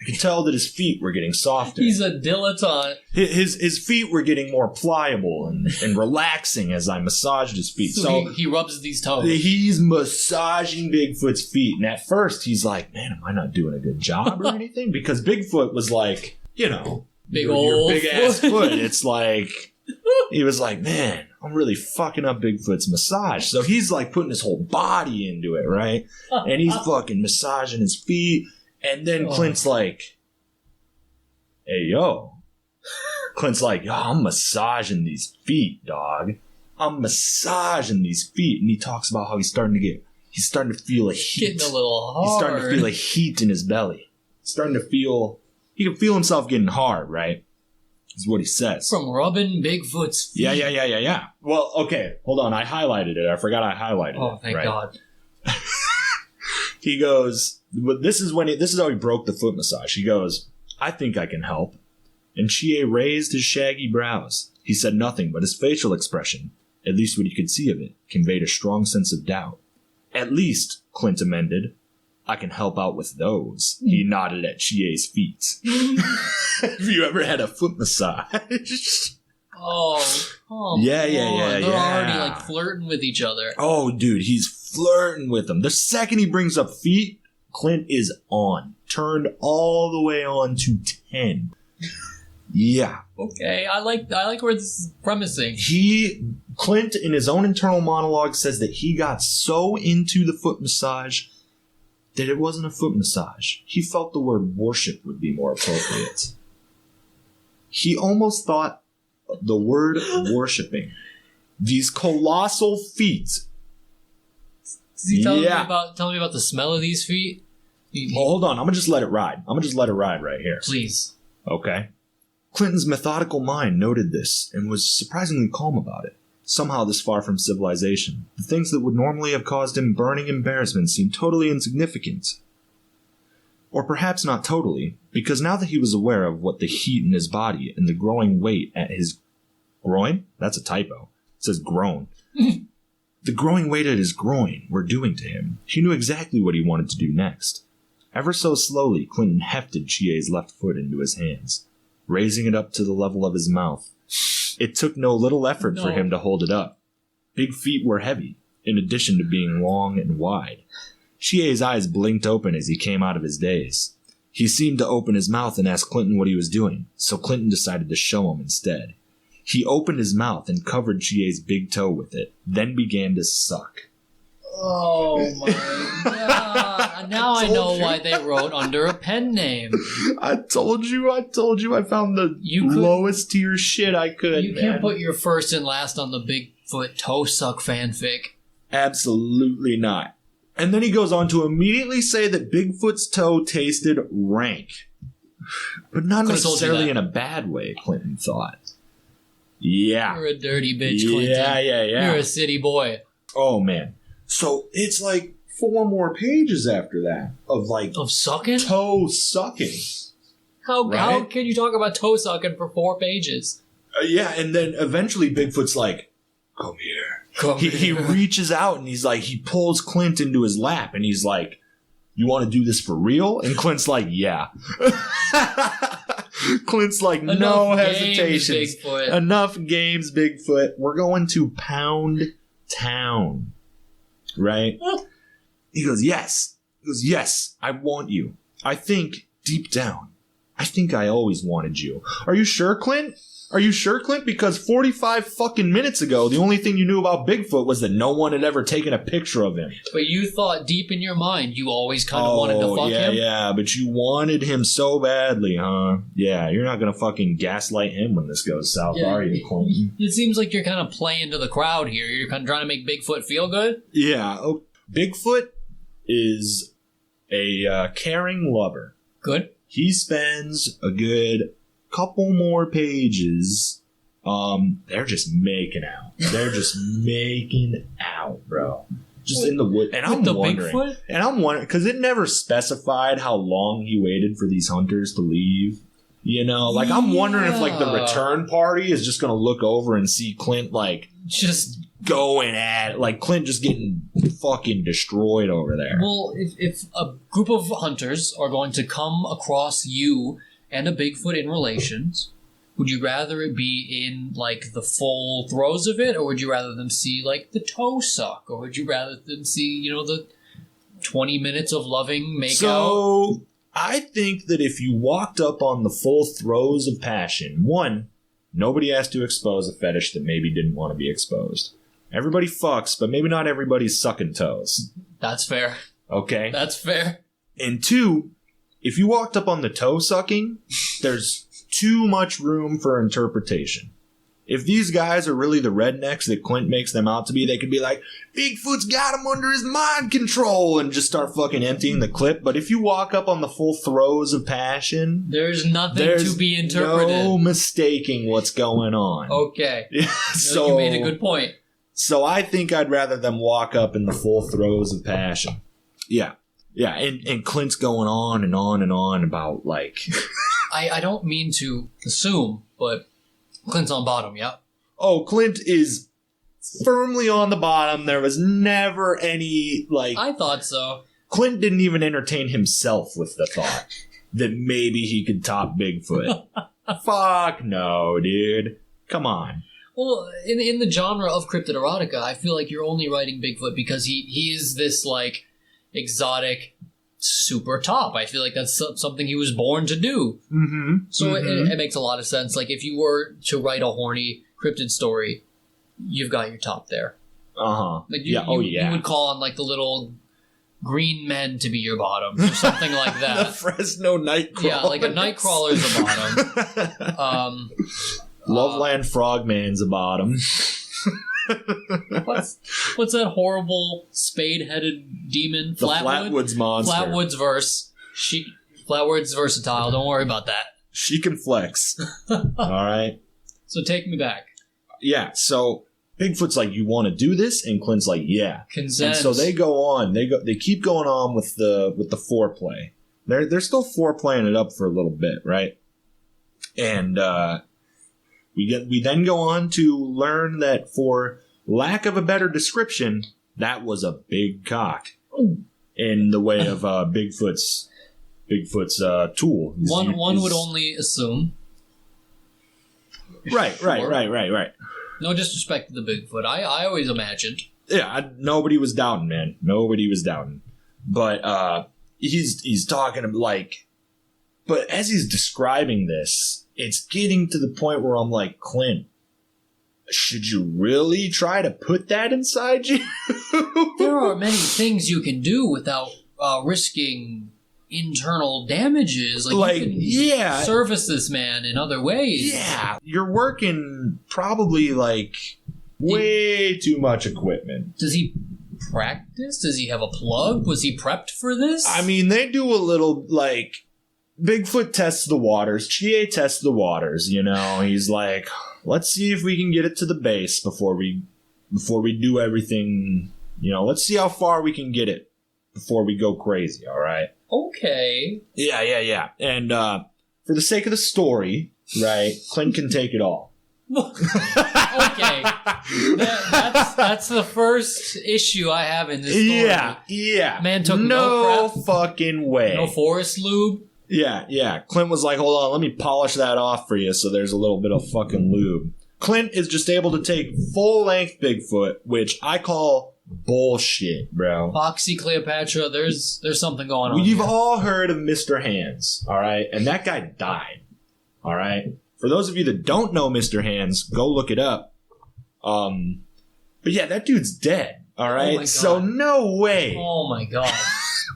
I could tell that his feet were getting softer. He's a dilettante. His feet were getting more pliable and relaxing as I massaged his feet. So he rubs these toes. he's massaging Bigfoot's feet. And at first he's like, "Man, am I not doing a good job or anything?" Because Bigfoot was like, you know, Big your old big ass foot. foot. It's like, he was like, "Man, I'm really fucking up Bigfoot's massage." So he's like putting his whole body into it, right? And he's fucking massaging his feet. And then Clint's like, "Hey, yo." Clint's like, "Yo, I'm massaging these feet, dog. I'm massaging these feet." And he talks about how he's starting to feel a heat. Getting a little hard. He's starting to feel a heat in his belly. He can feel himself getting hard, right? Is what he says. From rubbing Bigfoot's feet. Yeah. Well, okay, hold on. I highlighted it. I forgot I highlighted it. Oh, thank right? God. He goes, this is how he broke the foot massage. He goes, "I think I can help." And Chie raised his shaggy brows. He said nothing, but his facial expression, at least what he could see of it, conveyed a strong sense of doubt. "At least," Clint amended, "I can help out with those." He nodded at Chie's feet. Have you ever had a foot massage? Yeah. They're already like flirting with each other. Oh, dude, he's flirting with them. The second he brings up feet, Clint is on. Turned all the way on to 10. Yeah. Okay, I like where this is premising. Clint, in his own internal monologue, says that he got so into the foot massage that it wasn't a foot massage. He felt the word worship would be more appropriate. He almost thought the word worshiping. These colossal feet. Is he telling me about the smell of these feet? Hold on, I'm gonna just let it ride. I'm gonna just let it ride right here. Please. Okay. Clinton's methodical mind noted this and was surprisingly calm about it. Somehow this far from civilization, the things that would normally have caused him burning embarrassment seemed totally insignificant. Or perhaps not totally, because now that he was aware of what the heat in his body and the growing weight at his groin? That's a typo. It says groan. The growing weight at his groin were doing to him. He knew exactly what he wanted to do next. Ever so slowly, Clinton hefted Chie's left foot into his hands, raising it up to the level of his mouth. It took no little effort for him to hold it up. Big feet were heavy, in addition to being long and wide. Chie's eyes blinked open as he came out of his daze. He seemed to open his mouth and ask Clinton what he was doing, so Clinton decided to show him instead. He opened his mouth and covered Chie's big toe with it, then began to suck. Oh my god. Now I know why they wrote under a pen name. I told you I found the lowest tier shit I could. You can't put your first and last on the Bigfoot toe suck fanfic. Absolutely not. And then he goes on to immediately say that Bigfoot's toe tasted rank. But not necessarily in a bad way, Clinton thought. Yeah. You're a dirty bitch, Clinton. Yeah. You're a city boy. Oh, man. So it's like 4 more pages after that of sucking? Toe sucking. How can you talk about toe sucking for 4 pages? Yeah, and then eventually Bigfoot's like, come here. He reaches out and he's like, he pulls Clint into his lap and he's like, you want to do this for real? And Clint's like, yeah. Clint's like, no hesitations. Enough games, Bigfoot. We're going to Pound Town. Right? He goes, yes. He goes, yes, I want you. I think, deep down, I always wanted you. Are you sure, Clint? Because 45 fucking minutes ago, the only thing you knew about Bigfoot was that no one had ever taken a picture of him. But you thought deep in your mind you always kind of wanted to fuck him? Yeah, but you wanted him so badly, huh? Yeah, you're not going to fucking gaslight him when this goes south, are you, Clinton? It seems like you're kind of playing to the crowd here. You're kind of trying to make Bigfoot feel good? Yeah. Oh, Bigfoot is a caring lover. Good. He spends a good couple more pages. They're just making out. Bro. Just in the wood. And I'm wondering. Bigfoot? And I'm wondering, because it never specified how long he waited for these hunters to leave. You know, like I'm wondering if like the return party is just going to look over and see Clint like just going at it. Like Clint just getting fucking destroyed over there. Well, if a group of hunters are going to come across you and a Bigfoot in relations, would you rather it be in, like, the full throes of it, or would you rather them see, like, the toe suck? Or would you rather them see, you know, the 20 minutes of loving makeout? So, I think that if you walked up on the full throes of passion, one, nobody has to expose a fetish that maybe didn't want to be exposed. Everybody fucks, but maybe not everybody's sucking toes. That's fair. Okay? That's fair. And two, if you walked up on the toe sucking, there's too much room for interpretation. If these guys are really the rednecks that Clint makes them out to be, they could be like, Bigfoot's got him under his mind control, and just start fucking emptying the clip. But if you walk up on the full throes of passion, there's nothing to be interpreted. No mistaking what's going on. Okay. So you made a good point. So I think I'd rather them walk up in the full throes of passion. Yeah. Yeah, and Clint's going on and on and on about, like... I don't mean to assume, but Clint's on bottom, yeah? Oh, Clint is firmly on the bottom. There was never any, like... I thought so. Clint didn't even entertain himself with the thought that maybe he could top Bigfoot. Fuck no, dude. Come on. Well, in the genre of cryptid erotica, I feel like you're only writing Bigfoot because he is this, like, exotic super top. I feel like that's something he was born to do. Mm-hmm. So it makes a lot of sense. Like, if you were to write a horny cryptid story, you've got your top there. Uh-huh. Like you would call on, like, the little green men to be your bottom or something like that. The Fresno Nightcrawler. Yeah, like a Nightcrawler's a bottom. Loveland Frogman's a bottom. What's that horrible spade-headed demon? The Flatwoods monster. Flatwoods verse. Flatwoods versatile. Don't worry about that. She can flex. All right. So take me back. Yeah. So Bigfoot's like, you want to do this? And Clint's like, yeah. Consent. And so they go on. They keep going on with the foreplay. They're still foreplaying it up for a little bit, right? And we then go on to learn that, for lack of a better description, that was a big cock in the way of Bigfoot's tool. One would only assume. Right. No disrespect to the Bigfoot. I always imagined. Yeah, nobody was doubting, man. Nobody was doubting. But he's talking like, but as he's describing this, it's getting to the point where I'm like, Clint, should you really try to put that inside you? There are many things you can do without risking internal damages. Like you can service this man in other ways. Yeah, you're working probably like way too much equipment. Does he practice? Does he have a plug? Was he prepped for this? I mean, they do a little, like, Bigfoot tests the waters. Chie tests the waters, you know. He's like, let's see if we can get it to the base before we do everything. You know, let's see how far we can get it before we go crazy, all right? Okay. Yeah. And for the sake of the story, right, Clint can take it all. Okay. That's the first issue I have in this story. Yeah. Man took no prep. Fucking way. No forest lube. Yeah. Clint was like, hold on, let me polish that off for you so there's a little bit of fucking lube. Clint is just able to take full-length Bigfoot, which I call bullshit, bro. Foxy Cleopatra, there's something going on. You've all heard of Mr. Hands, all right? And that guy died, all right? For those of you that don't know Mr. Hands, go look it up. But yeah, that dude's dead, all right? Oh my God. So no way. Oh my God.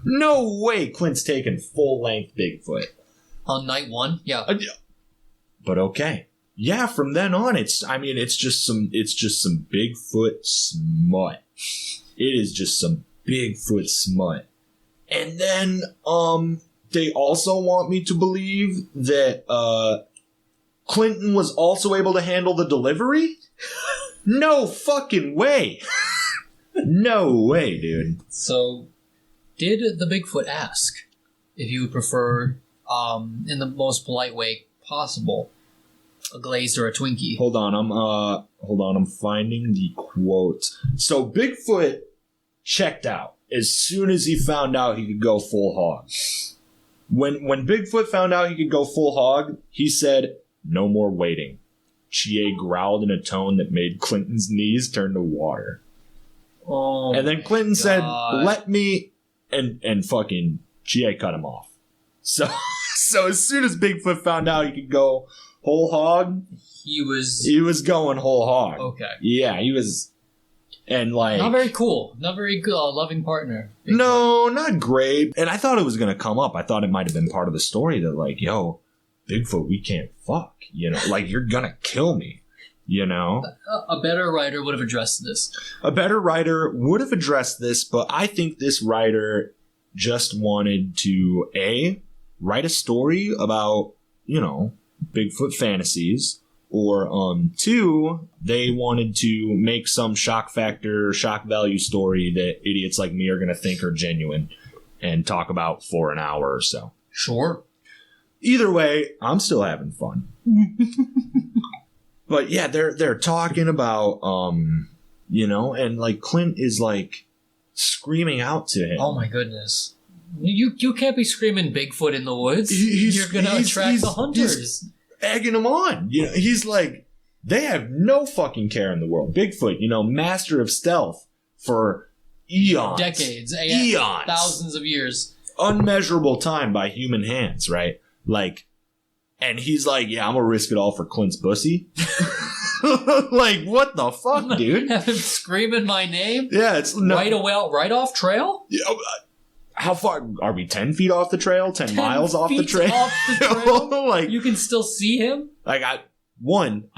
No way Clint's taking full-length Bigfoot. On night one? Yeah. But okay. Yeah, from then on, it's just some Bigfoot smut. It is just some Bigfoot smut. And then, they also want me to believe that, Clinton was also able to handle the delivery? No fucking way. No way, dude. So, did the Bigfoot ask if you would prefer, in the most polite way possible, a glazed or a Twinkie? Hold on, I'm finding the quote. So Bigfoot checked out as soon as he found out he could go full hog. When Bigfoot found out he could go full hog, he said, "No more waiting." Chie growled in a tone that made Clinton's knees turn to water. Oh, and then Clinton said, God. "Let me," and fucking Chie cut him off. So as soon as Bigfoot found out he could go whole hog, he was going whole hog. Okay. Yeah, he was, and like, not very cool, not very good, loving partner. No, not great. And I thought it was gonna come up. I thought it might have been part of the story that, like, yo, Bigfoot, we can't fuck. You know, like, you're gonna kill me. You know, a better writer would have addressed this. A better writer would have addressed this, but I think this writer just wanted to write a story about, you know, Bigfoot fantasies, or 2, they wanted to make some shock factor, shock value story that idiots like me are going to think are genuine and talk about for an hour or so. Sure. Either way, I'm still having fun. But yeah, they're talking about, you know, and like Clint is like screaming out to him. Oh my goodness. You can't be screaming Bigfoot in the woods. You're going to attract the hunters. He's egging him on. You know, he's like, They have no fucking care in the world. Bigfoot, master of stealth for eons. Decades. Eons. Thousands of years. Unmeasurable time by human hands, right? Like, and he's like, yeah, I'm gonna risk it all for Clint's pussy. Like, what the fuck, dude? Have him screaming my name? Yeah, it's right off trail? How far are we? 10 feet off the trail? 10 miles off the trail? Off the trail? Like, you can still see him? Like, I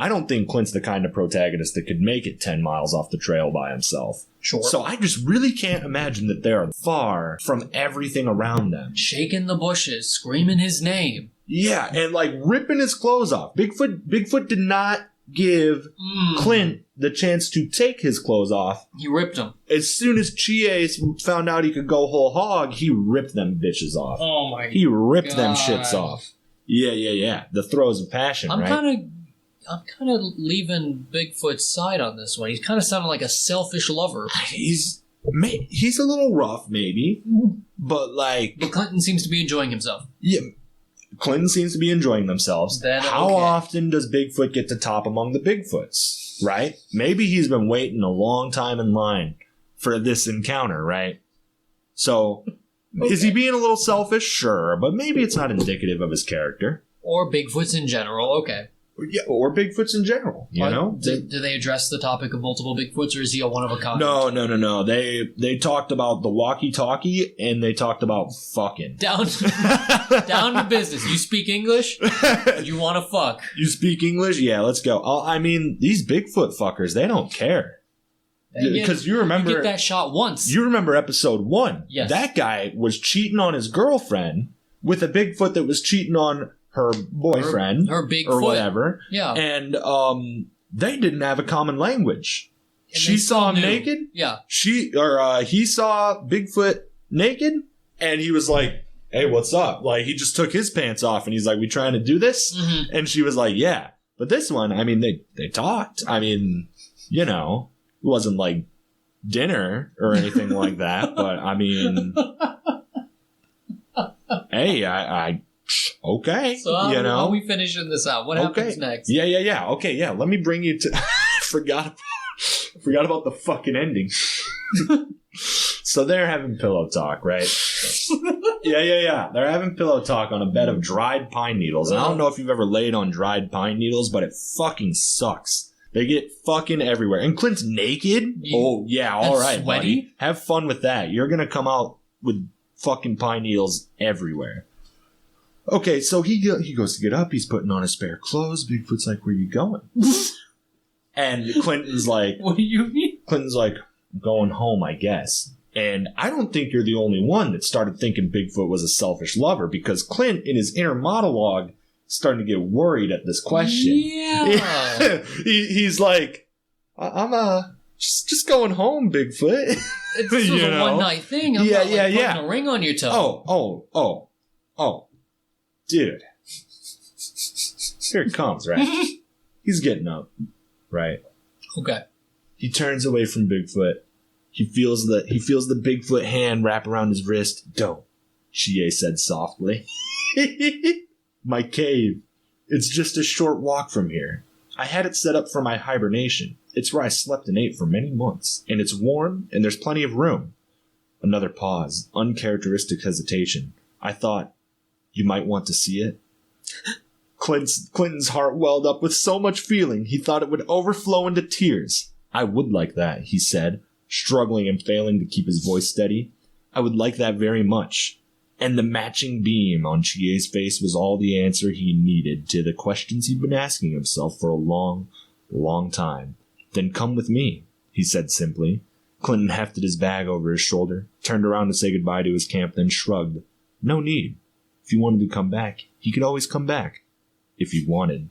don't think Clint's the kind of protagonist that could make it 10 miles off the trail by himself. Sure. So I just really can't imagine that they're far from everything around them. Shaking the bushes, screaming his name. Yeah, and like ripping his clothes off. Bigfoot did not give Clint the chance to take his clothes off. He ripped them. As soon as Chie found out he could go whole hog, he ripped them bitches off. Oh my god. He ripped them shits off. Yeah. The throes of passion, I'm right? kind of leaving Bigfoot's side on this one. He's kind of sounding like a selfish lover. He's a little rough, maybe, but But Clinton seems to be enjoying himself. Yeah, Clinton seems to be enjoying themselves. How often does Bigfoot get to top among the Bigfoots, right? Maybe he's been waiting a long time in line for this encounter, right? So, Is he being a little selfish? Sure, but maybe it's not indicative of his character. Or Bigfoots in general, okay. Yeah, or Bigfoots in general, you know? Do they address the topic of multiple Bigfoots, or is he a one-of-a-kind? No. They talked about the walkie-talkie, and they talked about fucking. Down to business. You speak English? You want to fuck? You speak English? Yeah, let's go. I mean, these Bigfoot fuckers, they don't care. Because you remember... You get that shot once. You remember episode 1. Yes. That guy was cheating on his girlfriend with a Bigfoot that was cheating on her boyfriend. Her Bigfoot. Or whatever. Yeah. And they didn't have a common language. And she saw him naked. Yeah. He saw Bigfoot naked, and he was like, hey, what's up? Like, he just took his pants off, and he's like, we trying to do this? Mm-hmm. And she was like, yeah. But this one, I mean, they talked. I mean, it wasn't like dinner or anything like that, but I mean, hey, I okay. So how are we finishing this out? What happens next? Yeah. Okay, yeah. Let me bring you to. forgot about the fucking ending. So they're having pillow talk, right? Yeah. They're having pillow talk on a bed of dried pine needles. And I don't know if you've ever laid on dried pine needles, but it fucking sucks. They get fucking everywhere. And Clint's naked? Oh, yeah, all right, sweaty? buddy. Have fun with that. You're going to come out with fucking pine needles everywhere. Okay, so he goes to get up. He's putting on his spare clothes. Bigfoot's like, where you going? And Clinton's like... What do you mean? Clinton's like, I'm going home, I guess. And I don't think you're the only one that started thinking Bigfoot was a selfish lover, because Clint, in his inner monologue, starting to get worried at this question. Yeah. He's like, I'm just going home, Bigfoot. It's just a one-night thing. I'm not putting a ring on your toe. Oh. Dude. Here it comes, right? He's getting up, right? Okay. He turns away from Bigfoot. He feels the Bigfoot hand wrap around his wrist. Don't, Chie said softly. My cave. It's just a short walk from here. I had it set up for my hibernation. It's where I slept and ate for many months. And it's warm, and there's plenty of room. Another pause. Uncharacteristic hesitation. I thought, you might want to see it. Clinton's heart welled up with so much feeling, he thought it would overflow into tears. I would like that, he said, struggling and failing to keep his voice steady. I would like that very much. And the matching beam on Chie's face was all the answer he needed to the questions he'd been asking himself for a long, long time. Then come with me, he said simply. Clinton hefted his bag over his shoulder, turned around to say goodbye to his camp, then shrugged. No need. If he wanted to come back, he could always come back. If he wanted.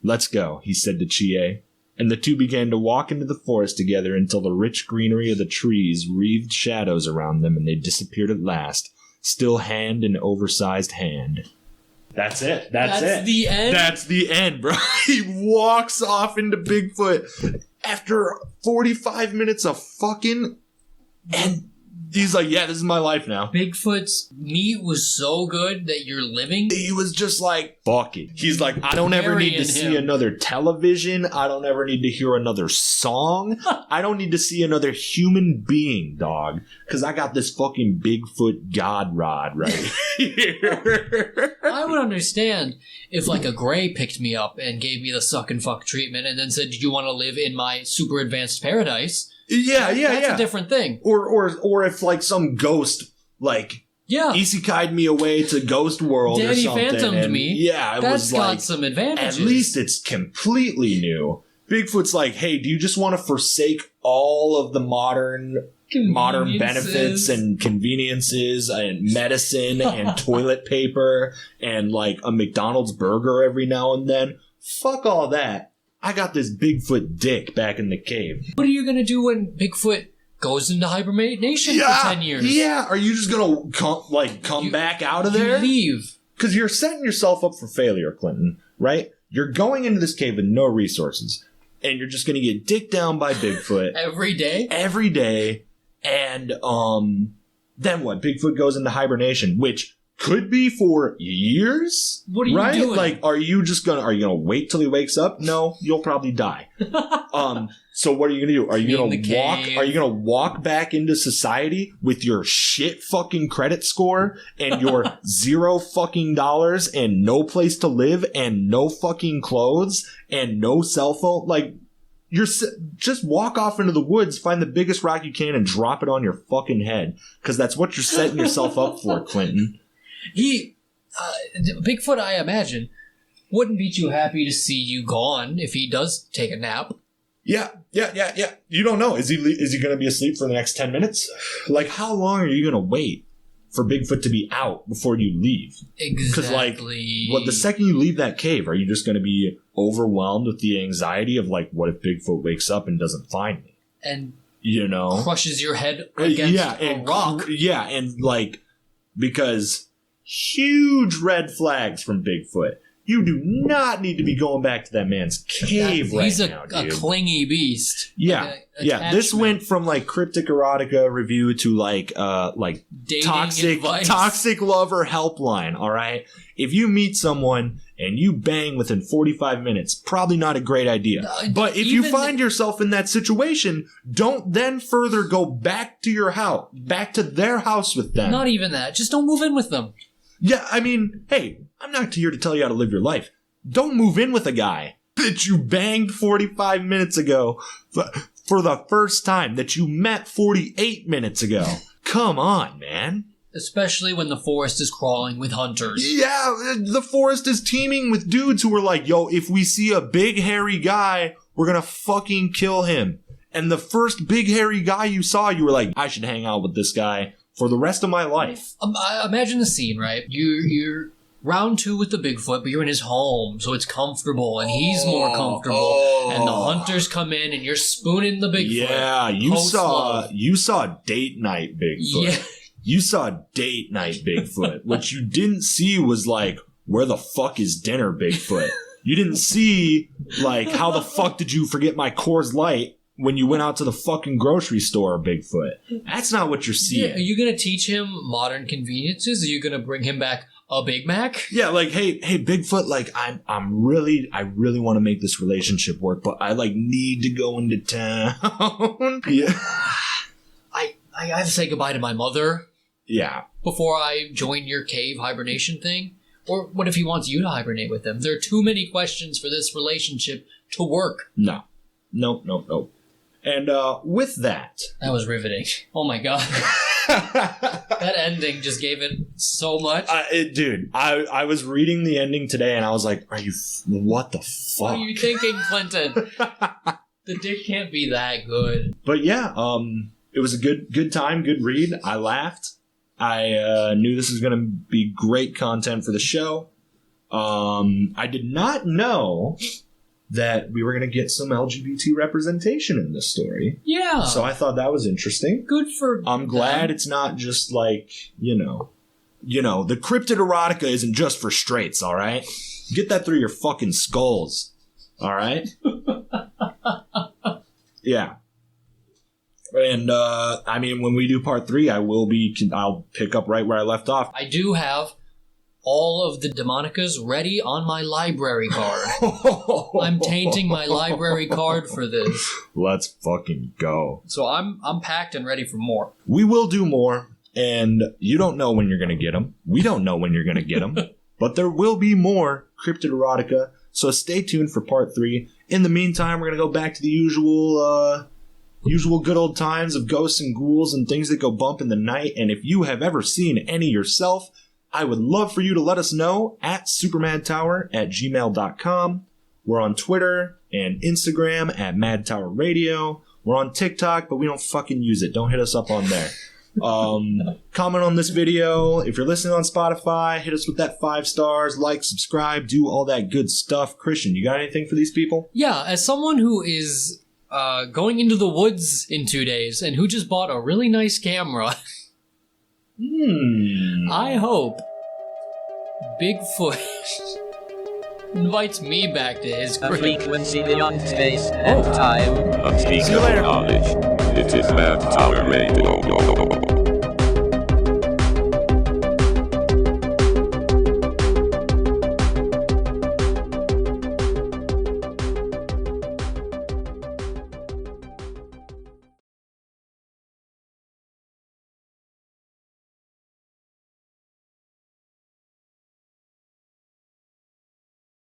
Let's go, he said to Chie. And the two began to walk into the forest together until the rich greenery of the trees wreathed shadows around them, and they disappeared at last. Still hand in oversized hand. That's it. That's it. The end? That's the end, bro. He walks off into Bigfoot after 45 minutes of fucking... And He's like, yeah, this is my life now. Bigfoot's meat was so good that you're living. He was just like, fuck it. He's like, I don't ever need to see him. another television. I don't ever need to hear another song. I don't need to see another human being, dog. Because I got this fucking Bigfoot god rod right here. I would understand if like a gray picked me up and gave me the suck and fuck treatment and then said, do you want to live in my super advanced paradise? That's a different thing. Or if like some ghost like isekai'd me away to Ghost World Danny or something. Phantomed me. Yeah, that's got some advantages. At least it's completely new. Bigfoot's like, hey, do you just want to forsake all of the modern benefits and conveniences and medicine and toilet paper and like a McDonald's burger every now and then? Fuck all that. I got this Bigfoot dick back in the cave. What are you going to do when Bigfoot goes into hibernation for 10 years? Yeah, are you just going to come back out of there? You leave. Because you're setting yourself up for failure, Clinton, right? You're going into this cave with no resources. And you're just going to get dicked down by Bigfoot. Every day? Every day. And then what? Bigfoot goes into hibernation, which could be for years. What are you doing? Like, are you gonna wait till he wakes up? No, you'll probably die. So what are you gonna do? Are you gonna walk back into society with your shit fucking credit score and your $0 and no place to live and no fucking clothes and no cell phone? Like, just walk off into the woods, find the biggest rock you can and drop it on your fucking head. Because that's what you're setting yourself up for, Clinton. Bigfoot, I imagine, wouldn't be too happy to see you gone if he does take a nap. Yeah. You don't know. Is he going to be asleep for the next 10 minutes? Like, how long are you going to wait for Bigfoot to be out before you leave? Exactly. Because, the second you leave that cave, are you just going to be overwhelmed with the anxiety of, like, what if Bigfoot wakes up and doesn't find me? And, crushes your head against a rock. Because huge red flags from Bigfoot. You do not need to be going back to that man's cave now, He's a clingy beast. Yeah. This went from like cryptic erotica review to like toxic lover helpline. All right. If you meet someone and you bang within 45 minutes, probably not a great idea. But if you find yourself in that situation, don't then further go back to your house, back to their house with them. Not even that. Just don't move in with them. Yeah, I mean, hey, I'm not here to tell you how to live your life. Don't move in with a guy that you banged 45 minutes ago for the first time, that you met 48 minutes ago. Come on, man. Especially when the forest is crawling with hunters. Yeah, the forest is teeming with dudes who are like, yo, if we see a big hairy guy, we're gonna fucking kill him. And the first big hairy guy you saw, you were like, I should hang out with this guy for the rest of my life. Imagine the scene, right? You're round 2 with the Bigfoot, but you're in his home, so it's comfortable, and he's more comfortable. And the hunters come in, and you're spooning the Bigfoot. Yeah, you saw date night Bigfoot. Yeah. You saw date night Bigfoot. What you didn't see was like, where the fuck is dinner, Bigfoot? You didn't see like, how the fuck did you forget my Coors Light when you went out to the fucking grocery store, Bigfoot? That's not what you're seeing. Yeah, are you going to teach him modern conveniences? Are you going to bring him back a Big Mac? Yeah, like, hey, Bigfoot, like, I really want to make this relationship work, but I, like, need to go into town. Yeah. I have to say goodbye to my mother. Yeah. Before I join your cave hibernation thing. Or what if he wants you to hibernate with him? There are too many questions for this relationship to work. No. Nope. And with that... That was riveting. Oh my god. That ending just gave it so much. Dude, I was reading the ending today and I was like, what the fuck? What are you thinking, Clinton? The dick can't be that good. But yeah, it was a good time, good read. I laughed. I knew this was going to be great content for the show. I did not know that we were going to get some LGBT representation in this story. Yeah. So I thought that was interesting. Good for I'm glad it's not just like, the cryptid erotica isn't just for straights, all right? Get that through your fucking skulls, all right? Yeah. And I mean, when we do part 3, I'll pick up right where I left off. I do have all of the Demonicas ready on my library card. I'm tainting my library card for this. Let's fucking go. So I'm packed and ready for more. We will do more, and you don't know when you're going to get them. We don't know when you're going to get them. But there will be more Cryptid Erotica, so stay tuned for part 3. In the meantime, we're going to go back to the usual good old times of ghosts and ghouls and things that go bump in the night. And if you have ever seen any yourself, I would love for you to let us know at supermadtower@gmail.com. We're on Twitter and Instagram at Mad Tower Radio. We're on TikTok, but we don't fucking use it. Don't hit us up on there. Comment on this video. If you're listening on Spotify, hit us with that 5 stars, like, subscribe, do all that good stuff. Christian, you got anything for these people? Yeah, as someone who is going into the woods in 2 days and who just bought a really nice camera, I hope Bigfoot invites me back to his A crib. frequency beyond space and time. A speak of knowledge. It is Mad Tower Radio.